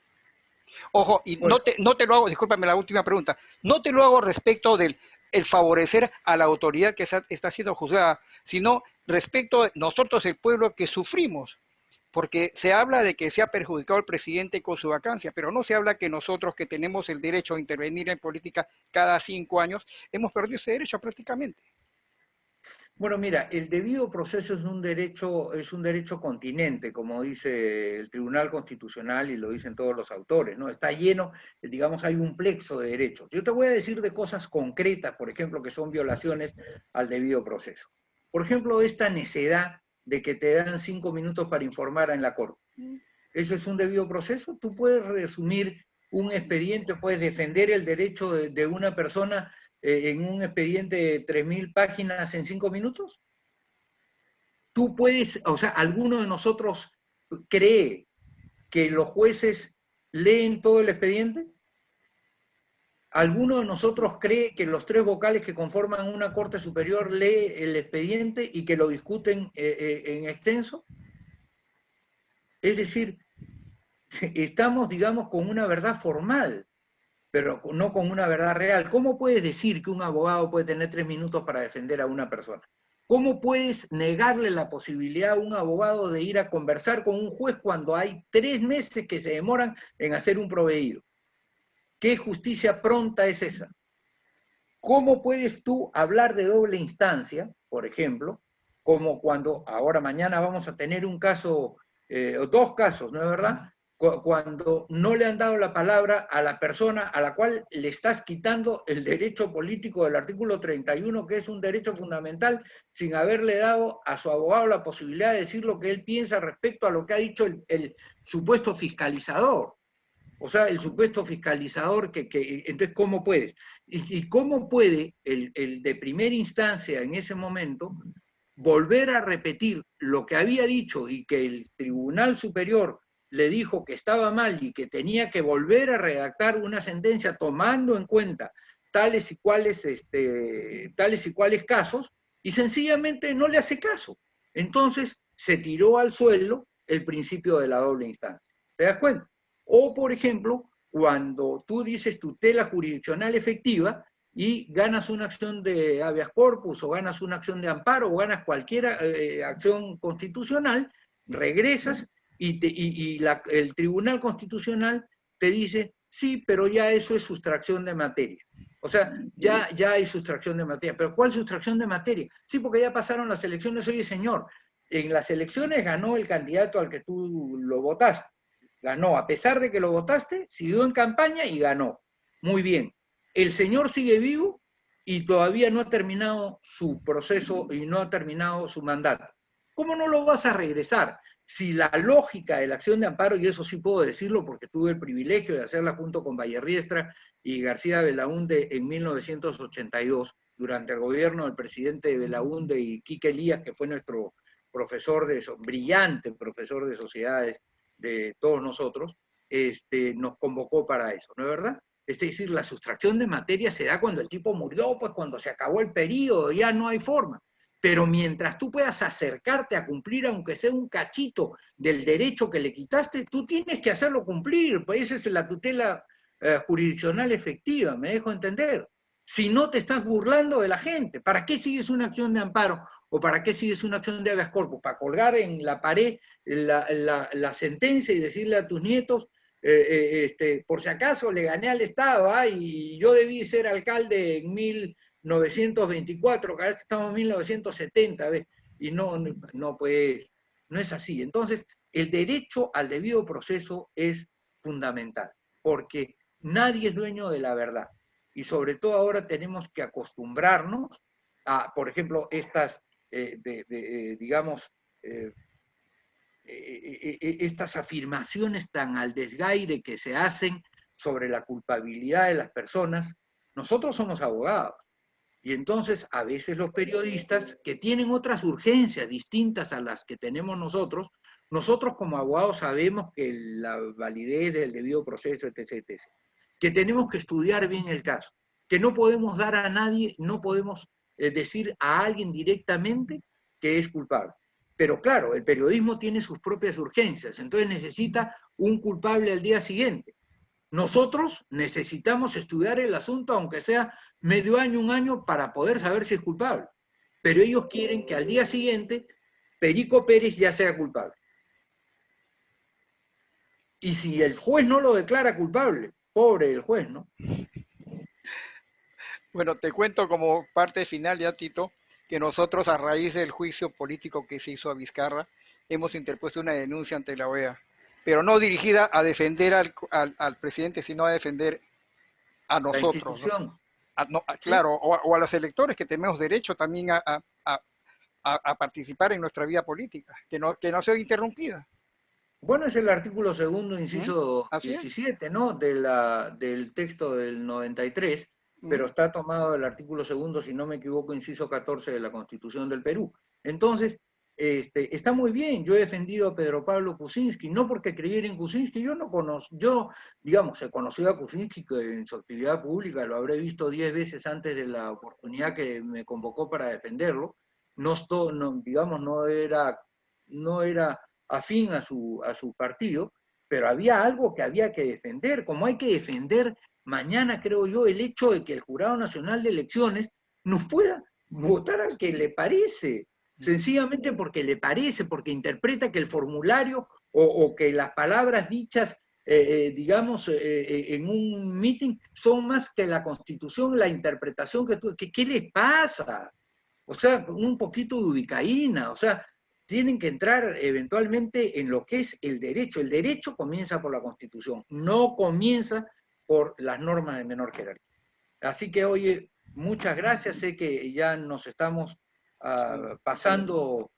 Ojo, y Bueno, no te lo hago, discúlpame la última pregunta, no te lo hago respecto del el favorecer a la autoridad que está siendo juzgada, sino respecto de nosotros, el pueblo, que sufrimos, porque se habla de que se ha perjudicado al presidente con su vacancia, pero no se habla que nosotros, que tenemos el derecho a intervenir en política cada 5 años, hemos perdido ese derecho prácticamente. bueno, mira, el debido proceso es un derecho continente, como dice el Tribunal Constitucional y lo dicen todos los autores, ¿no? Está lleno, digamos, hay un plexo de derechos. Yo te voy a decir de cosas concretas, por ejemplo, que son violaciones al debido proceso. Por ejemplo, esta necedad de que te dan 5 minutos para informar en la corte. ¿Eso es un debido proceso? Tú puedes resumir un expediente, puedes defender el derecho de una persona en un expediente de 3.000 páginas en 5 minutos. Tú puedes, o sea, ¿alguno de nosotros cree que los jueces leen todo el expediente? ¿Alguno de nosotros cree que los 3 vocales que conforman una corte superior lee el expediente y que lo discuten en extenso? Es decir, estamos, digamos, con una verdad formal, pero no con una verdad real. ¿Cómo puedes decir que un abogado puede tener 3 minutos para defender a una persona? ¿Cómo puedes negarle la posibilidad a un abogado de ir a conversar con un juez cuando hay 3 meses que se demoran en hacer un proveído? ¿Qué justicia pronta es esa? ¿Cómo puedes tú hablar de doble instancia, por ejemplo, como cuando ahora mañana vamos a tener un caso, 2 casos, ¿no es verdad? Cuando no le han dado la palabra a la persona a la cual le estás quitando el derecho político del artículo 31, que es un derecho fundamental, sin haberle dado a su abogado la posibilidad de decir lo que él piensa respecto a lo que ha dicho el supuesto fiscalizador. O sea, el supuesto fiscalizador, entonces, ¿cómo puedes? ¿Y cómo puede el de primera instancia en ese momento volver a repetir lo que había dicho y que el Tribunal Superior le dijo que estaba mal y que tenía que volver a redactar una sentencia tomando en cuenta tales y cuales casos, y sencillamente no le hace caso? Entonces se tiró al suelo el principio de la doble instancia. ¿Te das cuenta? O, por ejemplo, cuando tú dices tutela jurisdiccional efectiva y ganas una acción de habeas corpus o ganas una acción de amparo o ganas cualquier acción constitucional, regresas y el Tribunal Constitucional te dice, sí, pero ya eso es sustracción de materia. O sea, ya hay sustracción de materia. ¿Pero cuál sustracción de materia? Sí, porque ya pasaron las elecciones. Oye, señor, en las elecciones ganó el candidato al que tú lo votaste. Ganó, a pesar de que lo votaste, siguió en campaña y ganó. Muy bien. El señor sigue vivo y todavía no ha terminado su proceso y no ha terminado su mandato. ¿Cómo no lo vas a regresar? Si la lógica de la acción de amparo, y eso sí puedo decirlo porque tuve el privilegio de hacerla junto con Vallerriestra y García Belaúnde en 1982, durante el gobierno del presidente Belaúnde y Quique Elías, que fue nuestro profesor brillante profesor de sociedades de todos nosotros, nos convocó para eso, ¿no es verdad? Es decir, la sustracción de materia se da cuando el tipo murió, pues cuando se acabó el periodo, ya no hay forma. Pero mientras tú puedas acercarte a cumplir, aunque sea un cachito del derecho que le quitaste, tú tienes que hacerlo cumplir, pues esa es la tutela jurisdiccional efectiva, ¿me dejo entender? Si no te estás burlando de la gente, ¿para qué sigues una acción de amparo? ¿O para qué sigues una acción de habeas corpus? ¿Para colgar en la pared la sentencia y decirle a tus nietos, por si acaso le gané al Estado, y yo debí ser alcalde en 1924, que ahora estamos en 1970, ¿ves? Y pues, no es así. Entonces, el derecho al debido proceso es fundamental, porque nadie es dueño de la verdad. Y sobre todo ahora tenemos que acostumbrarnos a, por ejemplo, estas, digamos, estas afirmaciones tan al desgaire que se hacen sobre la culpabilidad de las personas. Nosotros somos abogados. Y entonces, a veces los periodistas, que tienen otras urgencias distintas a las que tenemos nosotros como abogados sabemos que la validez del debido proceso, etc., etc., que tenemos que estudiar bien el caso, que no podemos dar a nadie, no podemos decir a alguien directamente que es culpable. Pero claro, el periodismo tiene sus propias urgencias, entonces necesita un culpable al día siguiente. Nosotros necesitamos estudiar el asunto, aunque sea medio año, un año, para poder saber si es culpable. Pero ellos quieren que al día siguiente Perico Pérez ya sea culpable. Y si el juez no lo declara culpable, pobre el juez, ¿no? Bueno, te cuento como parte final ya, Tito, que nosotros a raíz del juicio político que se hizo a Vizcarra, hemos interpuesto una denuncia ante la OEA, pero no dirigida a defender al presidente, sino a defender a nosotros. La institución. ¿No? Claro, o a los electores que tenemos derecho también a participar en nuestra vida política, que no sea interrumpida. Bueno, es el artículo 2, inciso 17, ¿no? Del texto del 93, pero está tomado del artículo 2, si no me equivoco, inciso 14 de la Constitución del Perú. Entonces, está muy bien. Yo he defendido a Pedro Pablo Kuczynski, no porque creyera en Kuczynski, digamos, he conocido a Kuczynski en su actividad pública, lo habré visto 10 veces antes de la oportunidad que me convocó para defenderlo. Digamos, no era afín a su partido, pero había algo que había que defender, como hay que defender mañana, creo yo, el hecho de que el Jurado Nacional de Elecciones nos pueda votar al que le parece, sencillamente porque le parece, porque interpreta que el formulario o que las palabras dichas, digamos, en un meeting son más que la Constitución, la interpretación ¿qué les pasa? O sea, un poquito de ubicaína, o sea, tienen que entrar eventualmente en lo que es el derecho. El derecho comienza por la Constitución, no comienza por las normas de menor jerarquía. Así que, oye, muchas gracias. Sé que ya nos estamos pasando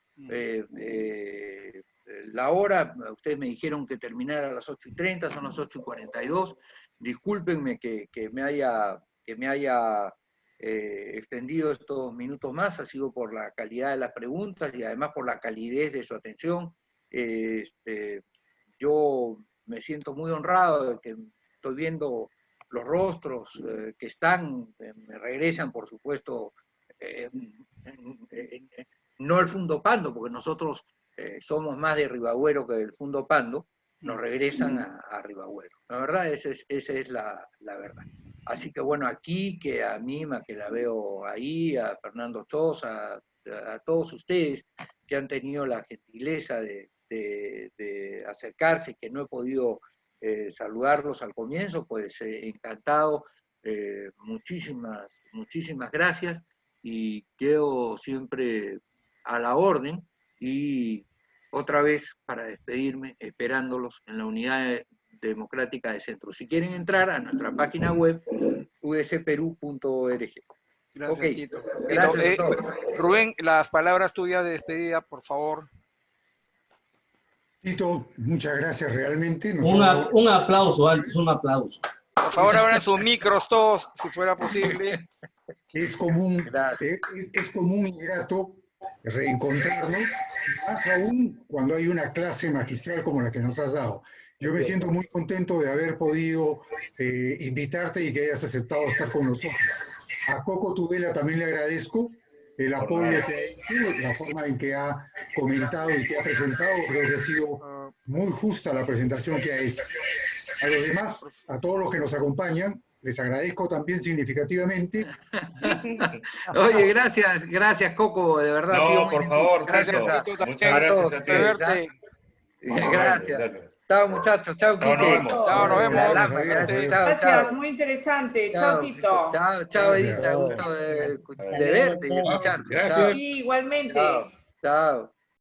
la hora. Ustedes me dijeron que terminara a las 8:30, son las 8:42. Discúlpenme que me haya extendido estos minutos más, ha sido por la calidad de las preguntas y además por la calidez de su atención. Yo me siento muy honrado de que estoy viendo los rostros que me regresan, por supuesto, no el Fundo Pando, porque nosotros somos más de Ribagüero que del Fundo Pando, nos regresan a Ribagüero. La verdad, esa es la verdad. Así que bueno, aquí que a Mima, que la veo ahí, a Fernando Choza, a todos ustedes que han tenido la gentileza de acercarse, que no he podido saludarlos al comienzo, pues encantado, muchísimas gracias y quedo siempre a la orden y otra vez para despedirme, esperándolos en la Unidad Democrática de Centro. Si quieren entrar a nuestra página web, udcperú.org. Gracias, okay. Tito. Gracias a todos. Rubén, las palabras tuyas de despedida, por favor. Tito, muchas gracias realmente. Un aplauso antes, un aplauso. Por favor, abran sus micros todos, si fuera posible. Es común y grato reencontrarnos, más aún cuando hay una clase magistral como la que nos has dado. Yo me siento muy contento de haber podido invitarte y que hayas aceptado estar con nosotros. A Coco Tubela también le agradezco el apoyo que ha hecho, la forma en que ha comentado y que ha presentado. Creo que ha sido muy justa la presentación que ha hecho. A los demás, a todos los que nos acompañan, les agradezco también significativamente. Oye, gracias Coco, de verdad. No, por favor, gracias Tito. Muchas gracias a ti. Gracias. Chao, muchachos. Chao, Quique. Nos vemos. Gracias, muy interesante. Chao, Tito. Chao, Edith. Gusto de verte y de escucharte. Gracias. Sí, igualmente. Chao.